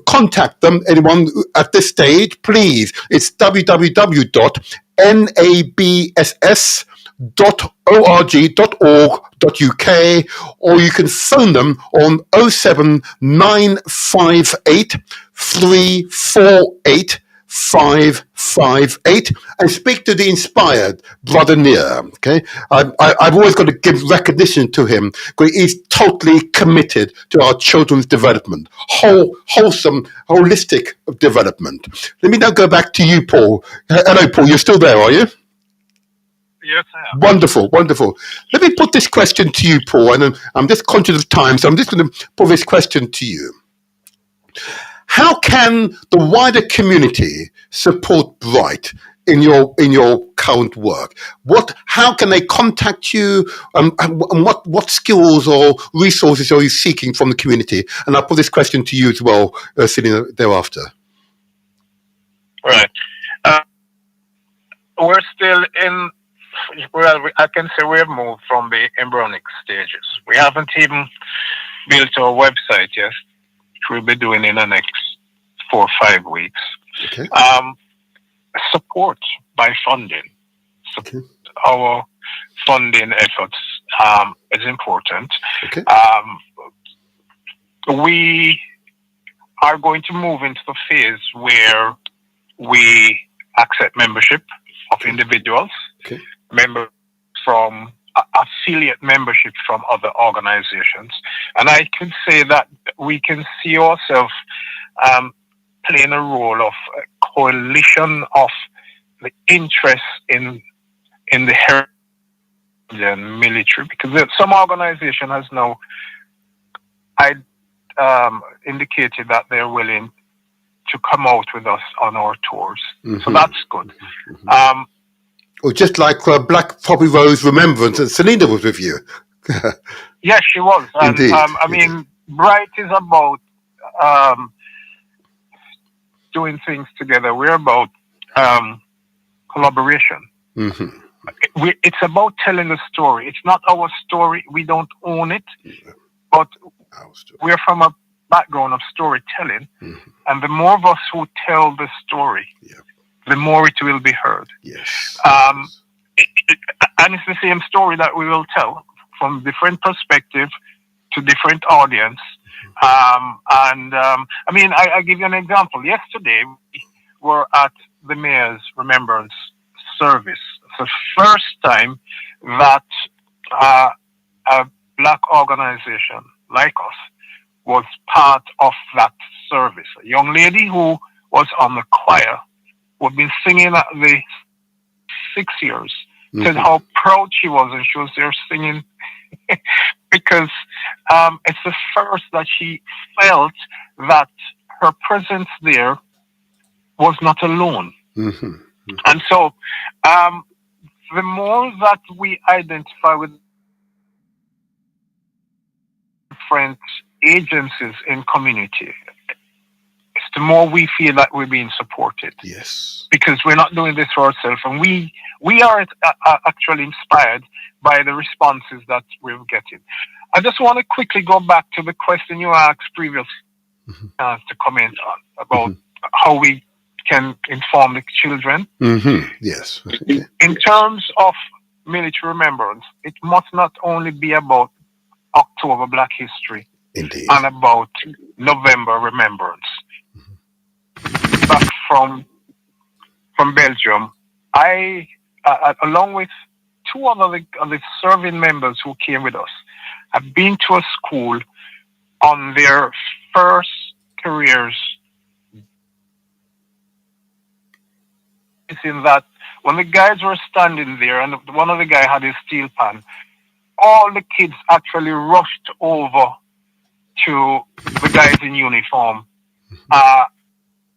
Speaker 1: contact them, anyone at this stage, please, it's www.nabss.org.uk, or you can phone them on 07958 348 558 and speak to the inspired brother Near. Okay, I've always got to give recognition to him because he's totally committed to our children's development, wholesome, holistic development. Let me now go back to you, Paul. Hello, Paul. You're still there, are you?
Speaker 4: Yes, I am.
Speaker 1: Wonderful. Let me put this question to you, Paul, and I'm just conscious of time, so I'm just going to put this question to you. How can the wider community support Bright in your current work? How can they contact you, and what skills or resources are you seeking from the community? And I'll put this question to you as well, Selena, thereafter.
Speaker 4: Right. We're still in. Well, I can say we have moved from the embryonic stages. We haven't even built our website yet, which we'll be doing in the next 4 or 5 weeks.
Speaker 1: Okay.
Speaker 4: Support by funding.
Speaker 1: Okay.
Speaker 4: Our funding efforts is important.
Speaker 1: Okay.
Speaker 4: We are going to move into the phase where we accept membership of individuals, members from affiliate membership from other organizations. And I can say that we can see ourselves playing a role of a coalition of the interest in the heritage and military, because some organization has now indicated that they're willing to come out with us on our tours. Mm-hmm. So that's good.
Speaker 1: Mm-hmm. Or just like Black Poppy Rose Remembrance, and Selena was with you.
Speaker 4: Yes, she was. And,
Speaker 1: indeed.
Speaker 4: I mean, Bright is about doing things together. We're about collaboration. Mm-hmm. It's about telling a story. It's not our story. We don't own it, but we're from a background of storytelling. Mm-hmm. And the more of us who tell the story, the more it will be heard.
Speaker 1: Yes.
Speaker 4: And it's the same story that we will tell from different perspective to different audience. I mean, I give you an example. Yesterday, we were at the Mayor's Remembrance service. It's the first time that a Black organization like us was part of that service. A young lady who was on the choir, who had been singing at the 6 years, said how proud she was, and she was there singing because it's the first that she felt that her presence there was not alone. Mm-hmm. Mm-hmm. And so the more that we identify with different agencies in community, the more we feel that we're being supported.
Speaker 1: Yes.
Speaker 4: Because we're not doing this for ourselves. And we are actually inspired by the responses that we're getting. I just want to quickly go back to the question you asked previously to comment on about how we can inform the children.
Speaker 1: Mm-hmm. Yes. Okay.
Speaker 4: In terms of military remembrance, it must not only be about October Black History.
Speaker 1: Indeed.
Speaker 4: And about November Remembrance. Back from Belgium, I, along with two other of the serving members who came with us, have been to a school on their first careers. It's in that when the guys were standing there and one of the guys had his steel pan, all the kids actually rushed over to the guys in uniform,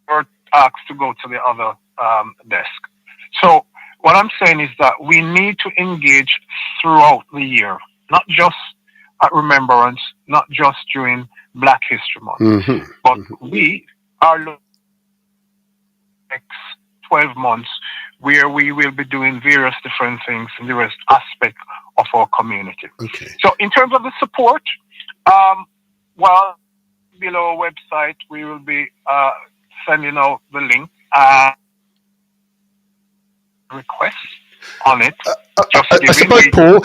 Speaker 4: were asked to go to the other desk. So what I'm saying is that we need to engage throughout the year, not just at Remembrance, not just during Black History Month, but we are looking at next 12 months where we will be doing various different things in various aspects of our community.
Speaker 1: Okay.
Speaker 4: So in terms of the support, well, below our website, we will be sending out the link request on it.
Speaker 1: I suppose, Paul,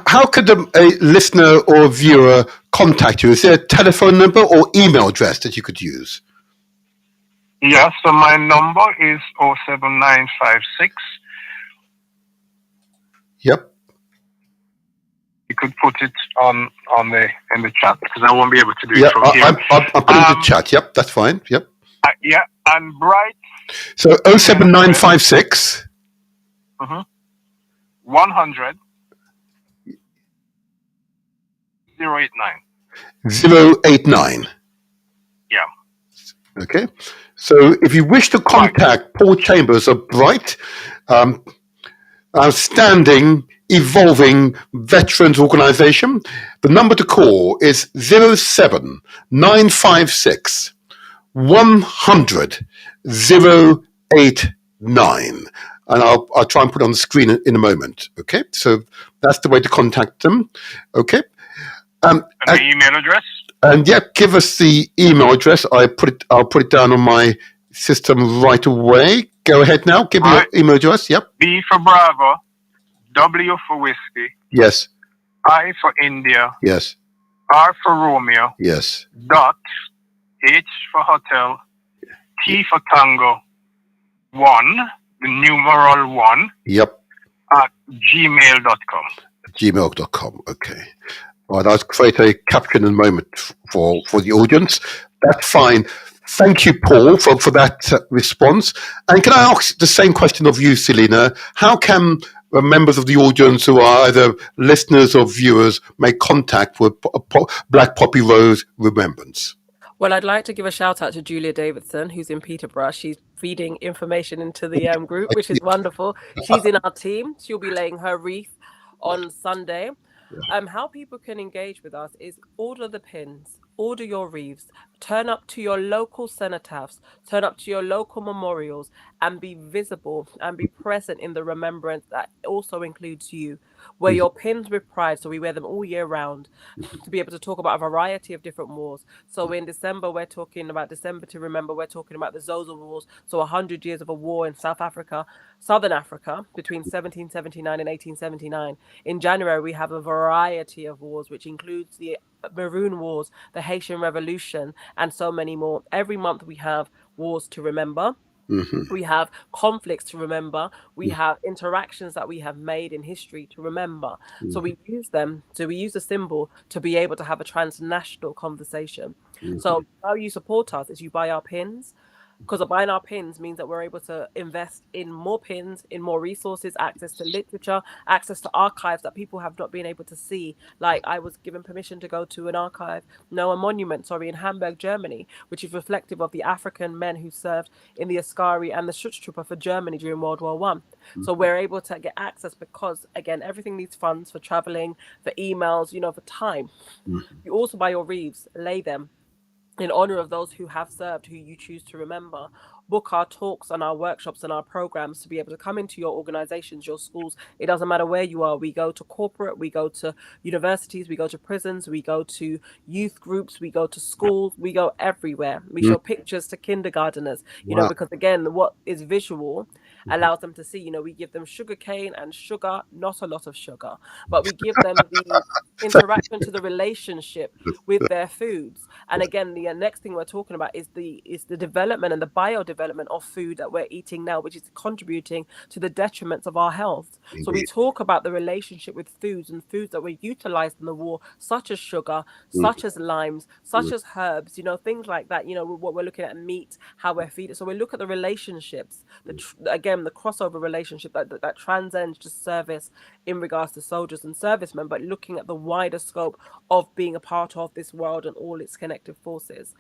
Speaker 1: how could a listener or viewer contact you? Is there a telephone number or email address that you could use?
Speaker 4: Yeah, so my number is 07956.
Speaker 1: Yep.
Speaker 4: You could put it on in the chat because I won't be able to do it from here.
Speaker 1: I'll put it in the chat. Yep, that's fine. Yep.
Speaker 4: Yeah, and Bright.
Speaker 1: So 07956.
Speaker 4: 100 089.
Speaker 1: 089.
Speaker 4: Yeah.
Speaker 1: Okay. So if you wish to contact Paul Chambers of Bright, outstanding, evolving veterans organization, the number to call is 07956 100 089. And I'll try and put it on the screen in a moment. Okay, so that's the way to contact them. Okay.
Speaker 4: And the email address?
Speaker 1: And yeah, give us the email address. I'll put it down on my system right away. Go ahead now. Give me your email address. Yep.
Speaker 4: B for Bravo, W for Whiskey.
Speaker 1: Yes.
Speaker 4: I for India.
Speaker 1: Yes.
Speaker 4: R for Romeo.
Speaker 1: Yes.
Speaker 4: Dot. H for Hotel. T for Tango. 1. The numeral 1.
Speaker 1: Yep.
Speaker 4: At gmail.com.
Speaker 1: Gmail.com. Okay. All right, I'll create a caption in a moment for the audience. That's fine. Thank you, Paul, for that response. And can I ask the same question of you, Selena? How can members of the audience who are either listeners or viewers make contact with Black Poppy Rose Remembrance?
Speaker 3: Well, I'd like to give a shout out to Julia Davidson, who's in Peterborough. She's feeding information into the group, which is wonderful. She's in our team. She'll be laying her wreath on Sunday. How people can engage with us is order the pins, order your wreaths, turn up to your local cenotaphs, turn up to your local memorials, and be visible and be present in the remembrance that also includes you. Wear your pins with pride, so we wear them all year round to be able to talk about a variety of different wars. So in December, we're talking about December to Remember. We're talking about the Zozo Wars, so 100 years of a war in Southern Africa, between 1779 and 1879. In January, we have a variety of wars, which includes the Maroon Wars, the Haitian Revolution, and so many more. Every month, we have wars to remember. We have conflicts to remember. We have interactions that we have made in history to remember. So we use them. So we use a symbol to be able to have a transnational conversation. So how you support us is you buy our pins. Because buying our pins means that we're able to invest in more pins, in more resources, access to literature, access to archives that people have not been able to see. Like I was given permission to go to a monument, in Hamburg, Germany, which is reflective of the African men who served in the Askari and the Schutztruppe for Germany during World War I. So we're able to get access because, again, everything needs funds for traveling, for emails, for time. You also buy your wreaths, lay them in honor of those who have served, who you choose to remember. Book our talks and our workshops and our programs to be able to come into your organizations, your schools. It doesn't matter where you are. We go to corporate, we go to universities, we go to prisons, we go to youth groups, we go to schools, we go everywhere. We show pictures to kindergarteners, because again, what is visual allows them to see, we give them sugar cane and sugar, not a lot of sugar, but we give them the interaction to the relationship with their foods. And again, the next thing we're talking about is the development and the biodevelopment of food that we're eating now, which is contributing to the detriments of our health. Indeed. So we talk about the relationship with foods and foods that were utilized in the war, such as sugar, such as limes, such as herbs, things like that. What we're looking at, meat, how we're feeding. So we look at the relationships, the crossover relationship that transcends just service in regards to soldiers and servicemen, but looking at the wider scope of being a part of this world and all its connective forces.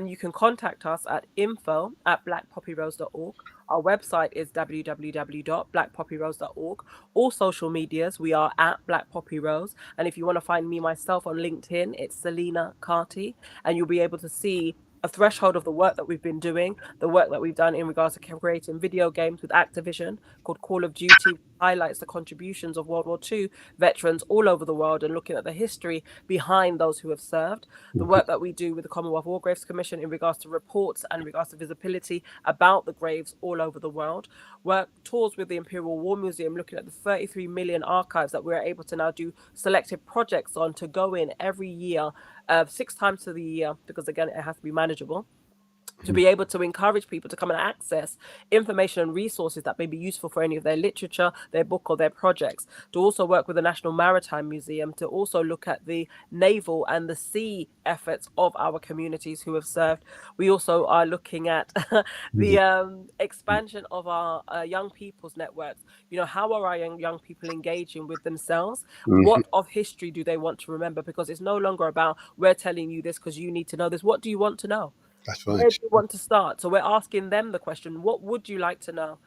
Speaker 3: You can contact us at info@blackpoppyrose.org. Our website is www.blackpoppyrose.org. All social medias, we are at Black Poppy Rose. And if you want to find me myself on LinkedIn, it's Selena Carty, and you'll be able to see a threshold of the work that we've been doing, the work that we've done in regards to creating video games with Activision called Call of Duty, highlights the contributions of World War II veterans all over the world and looking at the history behind those who have served. The work that we do with the Commonwealth War Graves Commission in regards to reports and in regards to visibility about the graves all over the world. Work tours with the Imperial War Museum looking at the 33 million archives that we're able to now do selected projects on to go in every year, 6 times to the year, because again, it has to be manageable, to be able to encourage people to come and access information and resources that may be useful for any of their literature, their book, or their projects. To also work with the National Maritime Museum to also look at the naval and the sea efforts of our communities who have served. We also are looking at the expansion of our young people's networks. You know, how are our young people engaging with themselves? What of history do they want to remember? Because it's no longer about we're telling you this because you need to know this. What do you want to know?
Speaker 1: That's
Speaker 3: Where
Speaker 1: right.
Speaker 3: do you want to start? So we're asking them the question, what would you like to know?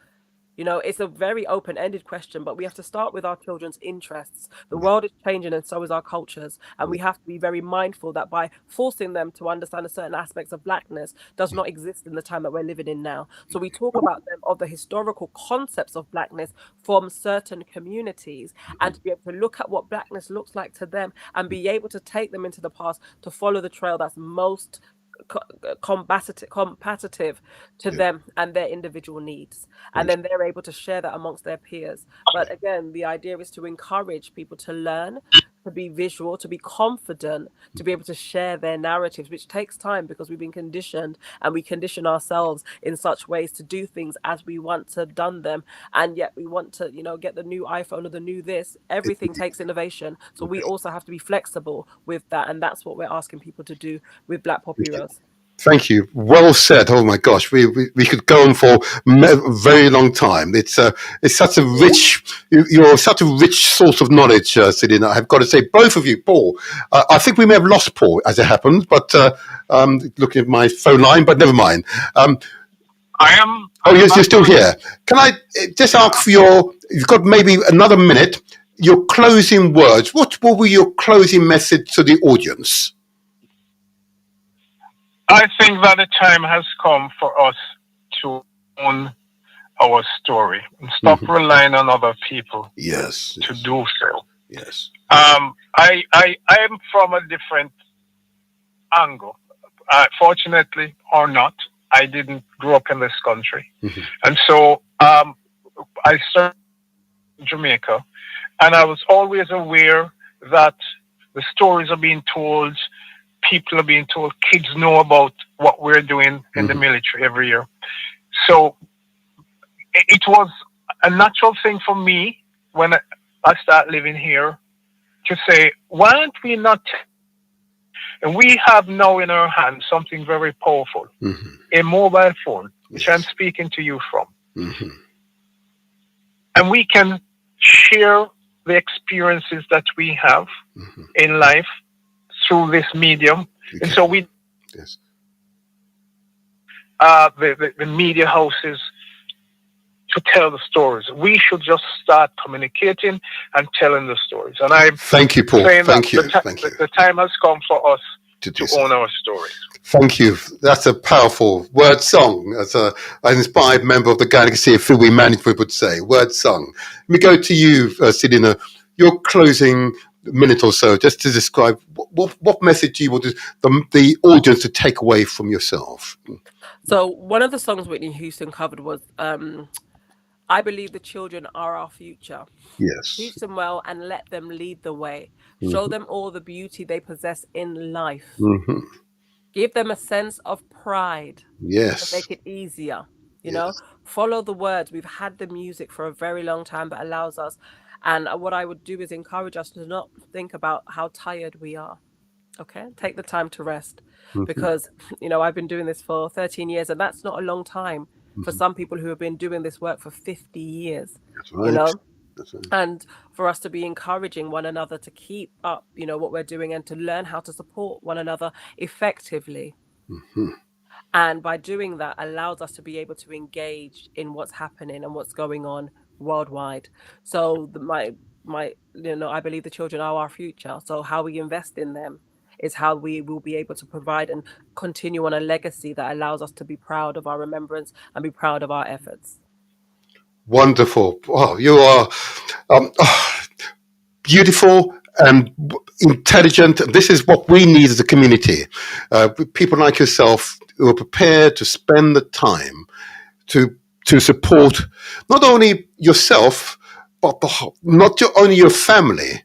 Speaker 3: You know, it's a very open-ended question, but we have to start with our children's interests. The world is changing and so is our cultures. And we have to be very mindful that by forcing them to understand a certain aspects of blackness does not exist in the time that we're living in now. So we talk about them of the historical concepts of blackness from certain communities and to be able to look at what blackness looks like to them and be able to take them into the past to follow the trail that's most competitive to them and their individual needs, and then they're able to share that amongst their peers. But again, the idea is to encourage people to learn, to be visual, to be confident, to be able to share their narratives, which takes time because we've been conditioned and we condition ourselves in such ways to do things as we want to have done them, and yet we want to, you know, get the new iPhone or the new this. Everything takes innovation, so we also have to be flexible with that, and that's what we're asking people to do with Black Poppy Rose.
Speaker 1: Thank you. Well said. Oh my gosh, we could go on for a very long time. It's such a rich. You're such a rich source of knowledge, Selena. I've got to say, both of you, Paul. I think we may have lost Paul as it happens, but looking at my phone line, but never mind.
Speaker 4: I am.
Speaker 1: Oh, you're still here. Can I just ask for you've got maybe another minute, your closing words. What will be your closing message to the audience?
Speaker 4: I think that the time has come for us to own our story and stop relying on other people to do so.
Speaker 1: Yes.
Speaker 4: I am from a different angle. Fortunately or not, I didn't grow up in this country. And so I served in Jamaica, and I was always aware that the stories are being told, people are being told, kids know about what we're doing in the military every year. So it was a natural thing for me when I start living here to say, why aren't we not? And we have now in our hands something very powerful, a mobile phone, which I'm speaking to you from. And we can share the experiences that we have in life through this medium. And so we, the media houses, to tell the stories. We should just start communicating and telling the stories. And I
Speaker 1: thank you, Paul. Thank you.
Speaker 4: The time has come for us to own our stories.
Speaker 1: Thank you. That's a powerful word song, as an inspired member of the Galaxy of Freeway Management would say. Word song. Let me go to you, Selena. Your closing minute or so, just to describe what message you want the audience to take away from yourself.
Speaker 3: So one of the songs Whitney Houston covered was I believe the children are our future.
Speaker 1: Yes.
Speaker 3: Teach them well and let them lead the way. Show them all the beauty they possess in life. Give them a sense of pride.
Speaker 1: Yes.
Speaker 3: To make it easier. You know, follow the words. We've had the music for a very long time that allows us. And what I would do is encourage us to not think about how tired we are. Okay, take the time to rest, because, you know, I've been doing this for 13 years and that's not a long time for some people who have been doing this work for 50 years,
Speaker 1: That's right.
Speaker 3: you know,
Speaker 1: That's right.
Speaker 3: and for us to be encouraging one another to keep up, you know, what we're doing and to learn how to support one another effectively. and by doing that allows us to be able to engage in what's happening and what's going on worldwide. So my I believe the children are our future, so how we invest in them is how we will be able to provide and continue on a legacy that allows us to be proud of our remembrance and be proud of our efforts.
Speaker 1: Wonderful. Wow, you are beautiful and intelligent. This is what we need as a community. People like yourself who are prepared to spend the time to support not only yourself, but not only your family,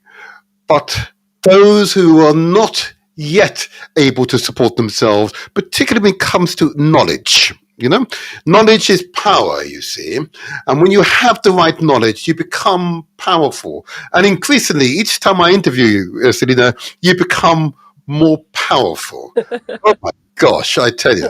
Speaker 1: but those who are not yet able to support themselves, particularly when it comes to knowledge. Knowledge is power, you see. And when you have the right knowledge, you become powerful. And increasingly, each time I interview you, Selena, you become more powerful. Oh my gosh, I tell you.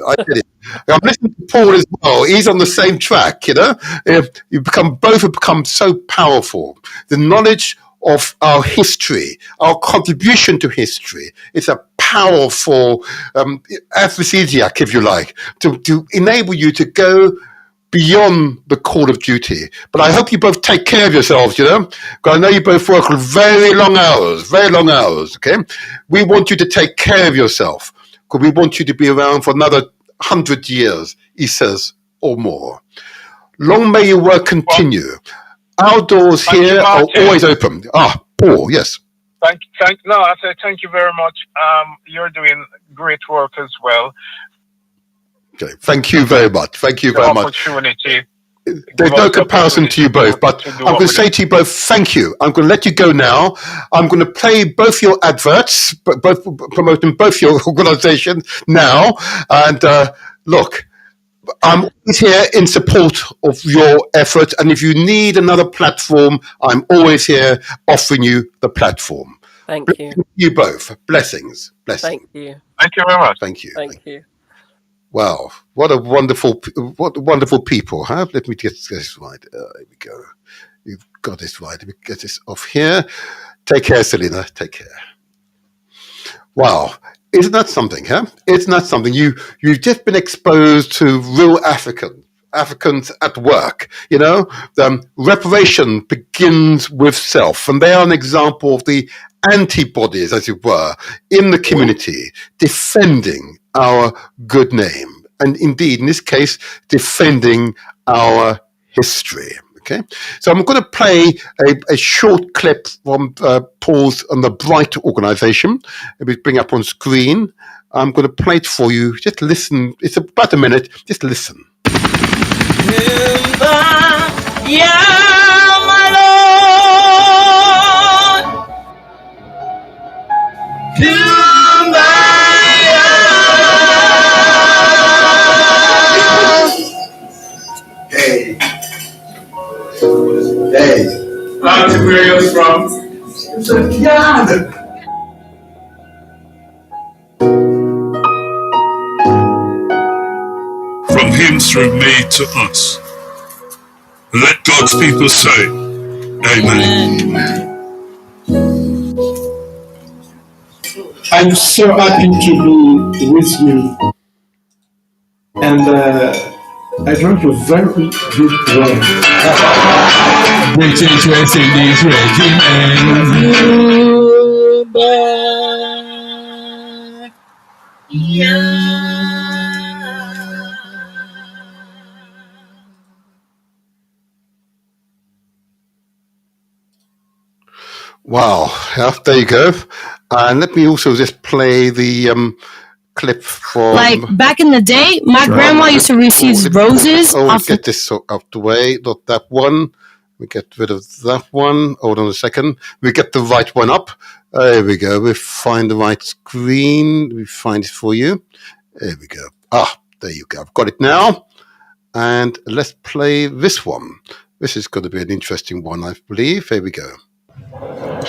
Speaker 1: I'm listening to Paul as well. He's on the same track, both have become so powerful. The knowledge of our history, our contribution to history, is a powerful aphrodisiac, if you like, to enable you to go beyond the call of duty. But I hope you both take care of yourselves, because I know you both work very long hours, okay? We want you to take care of yourself, because we want you to be around for another 100 years, he says, or more. Long may your work continue. Our doors here are always open. Paul, yes.
Speaker 4: I say thank you very much. You're doing great work as well.
Speaker 1: Okay, thank you very much. Thank you very much.
Speaker 4: Opportunity.
Speaker 1: There's no comparison to you both, but I'm going to say to you both, thank you. I'm going to let you go now. I'm going to play both your adverts, both promoting both your organizations now. And look, I'm always here in support of your effort. And if you need another platform, I'm always here offering you the platform.
Speaker 3: Thank you.
Speaker 1: You both. Blessings.
Speaker 3: Thank you.
Speaker 4: Thank you very much.
Speaker 1: Thank you.
Speaker 3: Thank you.
Speaker 1: Wow, what wonderful people, huh? Let me get this right. Here we go. You've got this right. Let me get this off here. Take care, Selena. Take care. Wow. Isn't that something, huh? Isn't that something? You've just been exposed to real Africans at work. Reparation begins with self, and they are an example of the antibodies, as it were, in the community, defending our good name, and indeed, in this case, defending our history. Okay, so I'm going to play a short clip from Paul's and the Bright organization. We bring up on screen. I'm going to play it for you. Just listen. It's about a minute. Just listen.
Speaker 2: My Hey. Back to where you're from.
Speaker 5: From him through me to us. Let God's people say, Amen.
Speaker 6: I'm so happy to be with you. And I drank a very good wine. Which is Western Days
Speaker 1: Wow, yeah, there you go. And let me also just play the clip from...
Speaker 7: Like back in the day, my grandma used to receive roses.
Speaker 1: Get this out the way, not that one. We get rid of that one. Hold on a second. We get the right one up. There we go. We find the right screen. We find it for you. There we go. There you go. I've got it now. And let's play this one. This is going to be an interesting one, I believe. Here we go.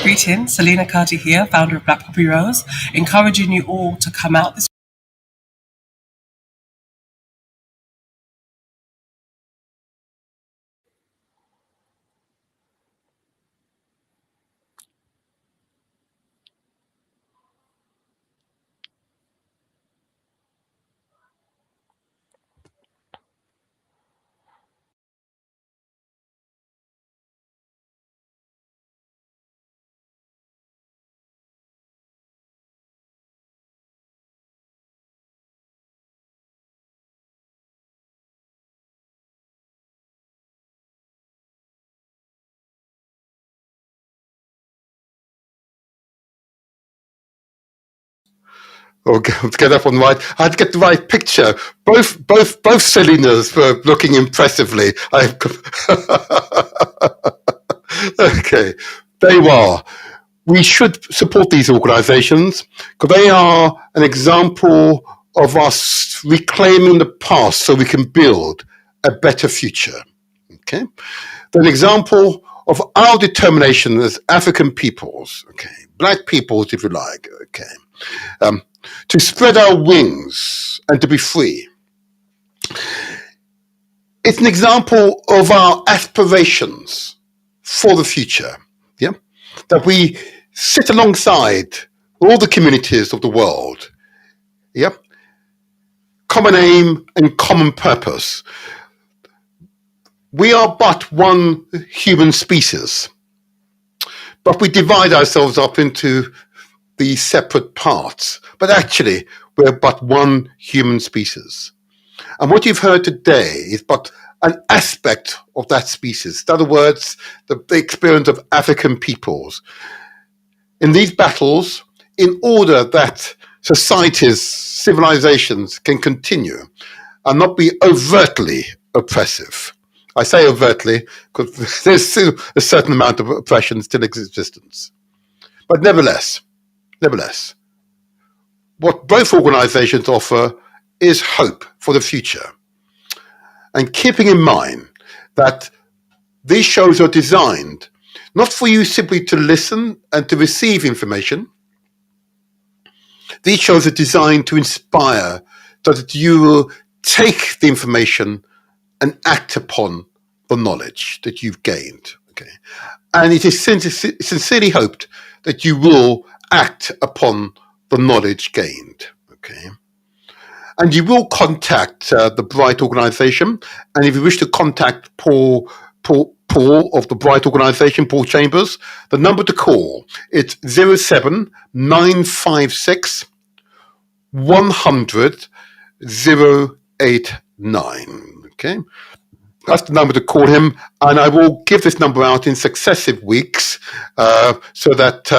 Speaker 8: Greetings, Selena Carter here, founder of Black Poppy Rose, encouraging you all to come out this
Speaker 1: to get up on the right. I had to get the right picture. Both Selinas were looking impressively. Okay, there you are. We should support these organizations because they are an example of us reclaiming the past so we can build a better future. Okay, they're an example of our determination as African peoples, okay, black peoples, if you like, okay, to spread our wings and to be free. It's an example of our aspirations for the future, yeah, that we sit alongside all the communities of the world, yeah, common aim and common purpose. We are but one human species, but we divide ourselves up into these separate parts. But actually, we're but one human species. And what you've heard today is but an aspect of that species. In other words, the experience of African peoples. In these battles, in order that societies, civilizations can continue and not be overtly oppressive. I say overtly because there's still a certain amount of oppression still in existence. But nevertheless, what both organizations offer is hope for the future. And keeping in mind that these shows are designed not for you simply to listen and to receive information. These shows are designed to inspire so that you will take the information and act upon the knowledge that you've gained. Okay, and it is sincerely hoped that you will act upon the knowledge gained. Okay, and you will contact the Bright organization. And if you wish to contact Paul of the Bright organization, Paul Chambers, the number to call it's 07956 100 089. Okay, that's the number to call him, and I will give this number out in successive weeks so that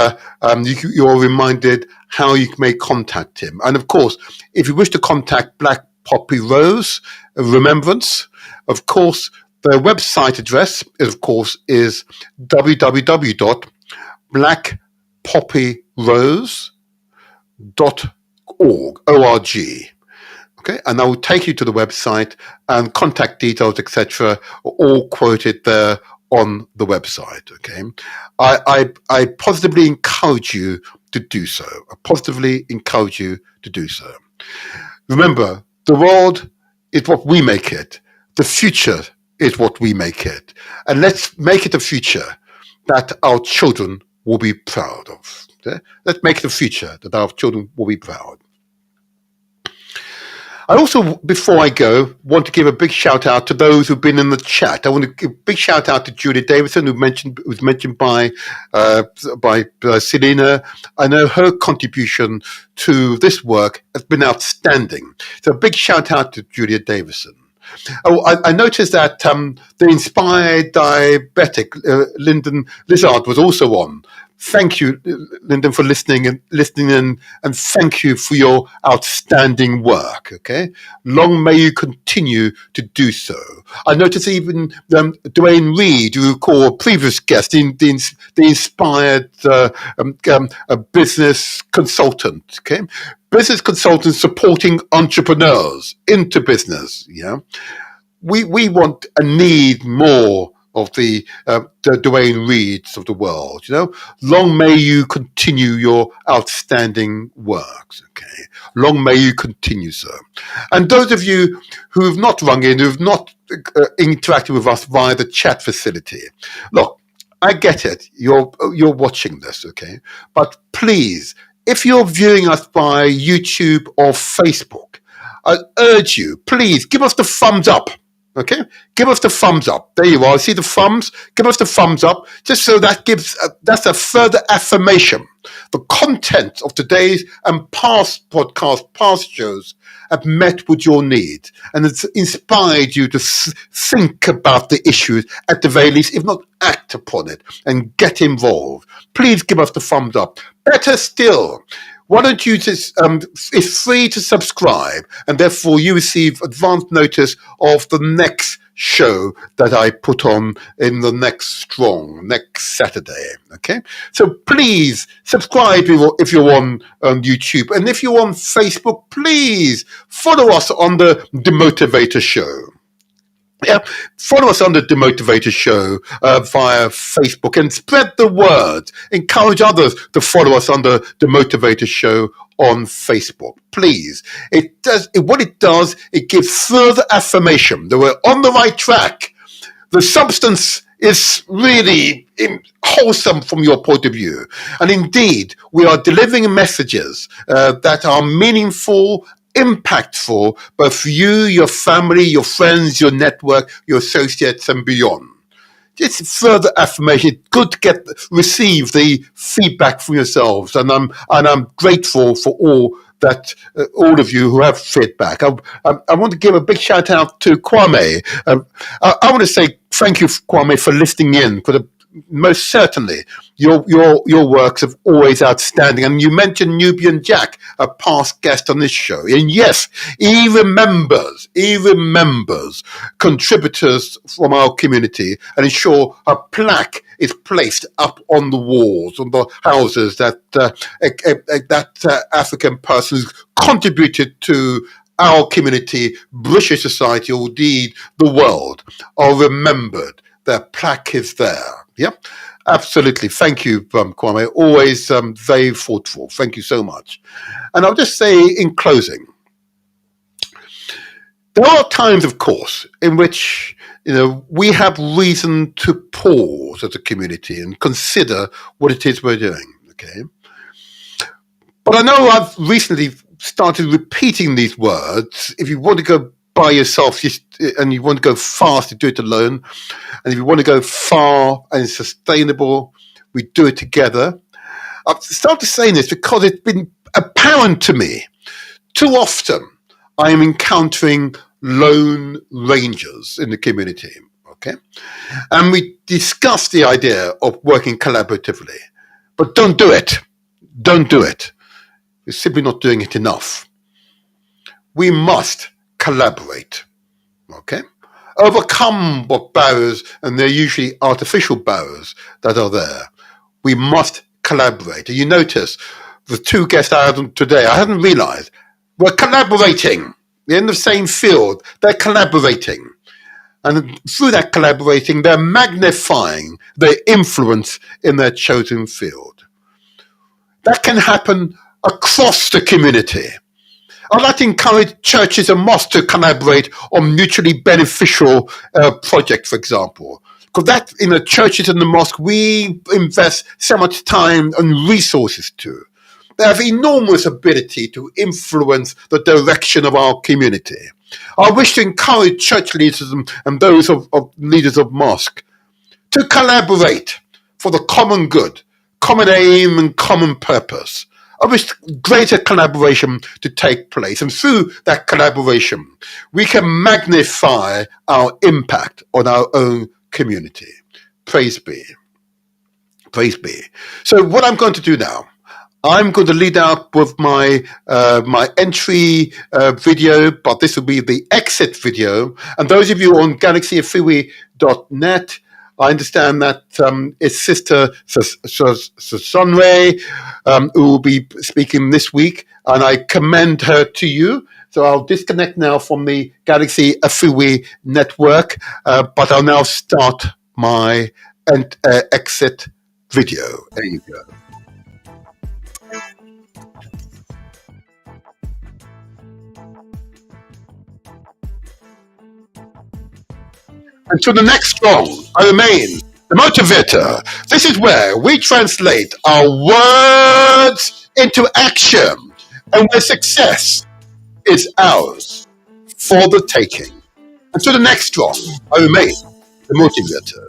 Speaker 1: you're reminded how you may contact him. And of course, if you wish to contact Black Poppy Rose Remembrance, of course, their website address is www.blackpoppyrose.org. Okay, and I will take you to the website, and contact details, etc., are all quoted there on the website. Okay, I positively encourage you to do so. Remember, the world is what we make it. The future is what we make it, and let's make it a future that our children will be proud of. Okay? Let's make it a future that our children will be proud. I also, before I go, want to give a big shout out to those who've been in the chat. I want to give a big shout out to Julia Davison, who was mentioned by Selena. I know her contribution to this work has been outstanding. So a big shout out to Julia Davison. Oh, I noticed that the Inspired Diabetic, Lyndon Lizard, was also on. Thank you, Lyndon, for listening and thank you for your outstanding work. Okay, long may you continue to do so. I noticed even Dwayne Reed, you recall a previous guest, the Inspired business consultant. Okay, business consultants supporting entrepreneurs into business. Yeah, we want and need more of the Dwayne Reeds of the world. You know, long may you continue your outstanding works. Okay, long may you continue so. And those of you who have not rung in, who have not interacted with us via the chat facility, look, I get it. You're watching this, okay, but please, if you're viewing us by YouTube or Facebook, I urge you, please give us the thumbs up. Okay, give us the thumbs up. There you are. See the thumbs? Give us the thumbs up, just so that gives that's a further affirmation. The content of today's and past podcasts, past shows have met with your need, and it's inspired you to think about the issues at the very least, if not act upon it and get involved. Please give us the thumbs up. Better still, why don't you just, it's free to subscribe, and therefore you receive advance notice of the next show that I put on in the next Saturday. Okay, so please subscribe if you're on YouTube, and if you're on Facebook, please follow us on the Demotivator Show. Yeah, follow us on the Demotivator Show via Facebook and spread the word. Encourage others to follow us on the Demotivator Show on Facebook. Please. What it does, it gives further affirmation that we're on the right track. The substance is really wholesome from your point of view. And indeed, we are delivering messages that are meaningful, impactful, both for you, your family, your friends, your network, your associates, and beyond. It's further affirmation. It's good to receive the feedback from yourselves, and I'm grateful for all of you who have feedback. I want to give a big shout out to Kwame. I want to say thank you, Kwame, for listening in. Most certainly, your works are always outstanding. And you mentioned Nubian Jack, a past guest on this show. And yes, he remembers contributors from our community and ensure a plaque is placed up on the walls, on the houses that African persons contributed to our community, British society, or indeed the world, are remembered. Their plaque is there. Yeah, absolutely. Thank you, Kwame. Always very thoughtful. Thank you so much. And I'll just say in closing, there are times, of course, in which we have reason to pause as a community and consider what it is we're doing. Okay, but I know I've recently started repeating these words. If you want to go by yourself, and you want to go fast, you do it alone. And if you want to go far and sustainable, we do it together. I've started saying this because it's been apparent to me too often I am encountering lone rangers in the community. Okay, and we discuss the idea of working collaboratively, but don't do it. Don't do it. You're simply not doing it enough. We must collaborate, okay? Overcome what barriers, and they're usually artificial barriers that are there. We must collaborate. And you notice the two guests I had on today, I hadn't realized, we're collaborating. They're in the same field. They're collaborating. And through that collaborating, they're magnifying their influence in their chosen field. That can happen across the community. I'd like to encourage churches and mosques to collaborate on mutually beneficial projects, for example. Because that, in the churches and the mosque, we invest so much time and resources to. They have enormous ability to influence the direction of our community. I wish to encourage church leaders and those of leaders of mosque to collaborate for the common good, common aim and common purpose. I wish greater collaboration to take place. And through that collaboration, we can magnify our impact on our own community. Praise be. Praise be. So what I'm going to do now, I'm going to lead out with my entry video, but this will be the exit video. And those of you on galaxyafriwi.net, I understand that it's Sister Sonre who will be speaking this week, and I commend her to you. So I'll disconnect now from the Galaxy Afriwi network, but I'll now start my exit video. There you go. Until the next song, I remain the motivator. This is where we translate our words into action, and where success is ours for the taking. Until the next song, I remain the motivator.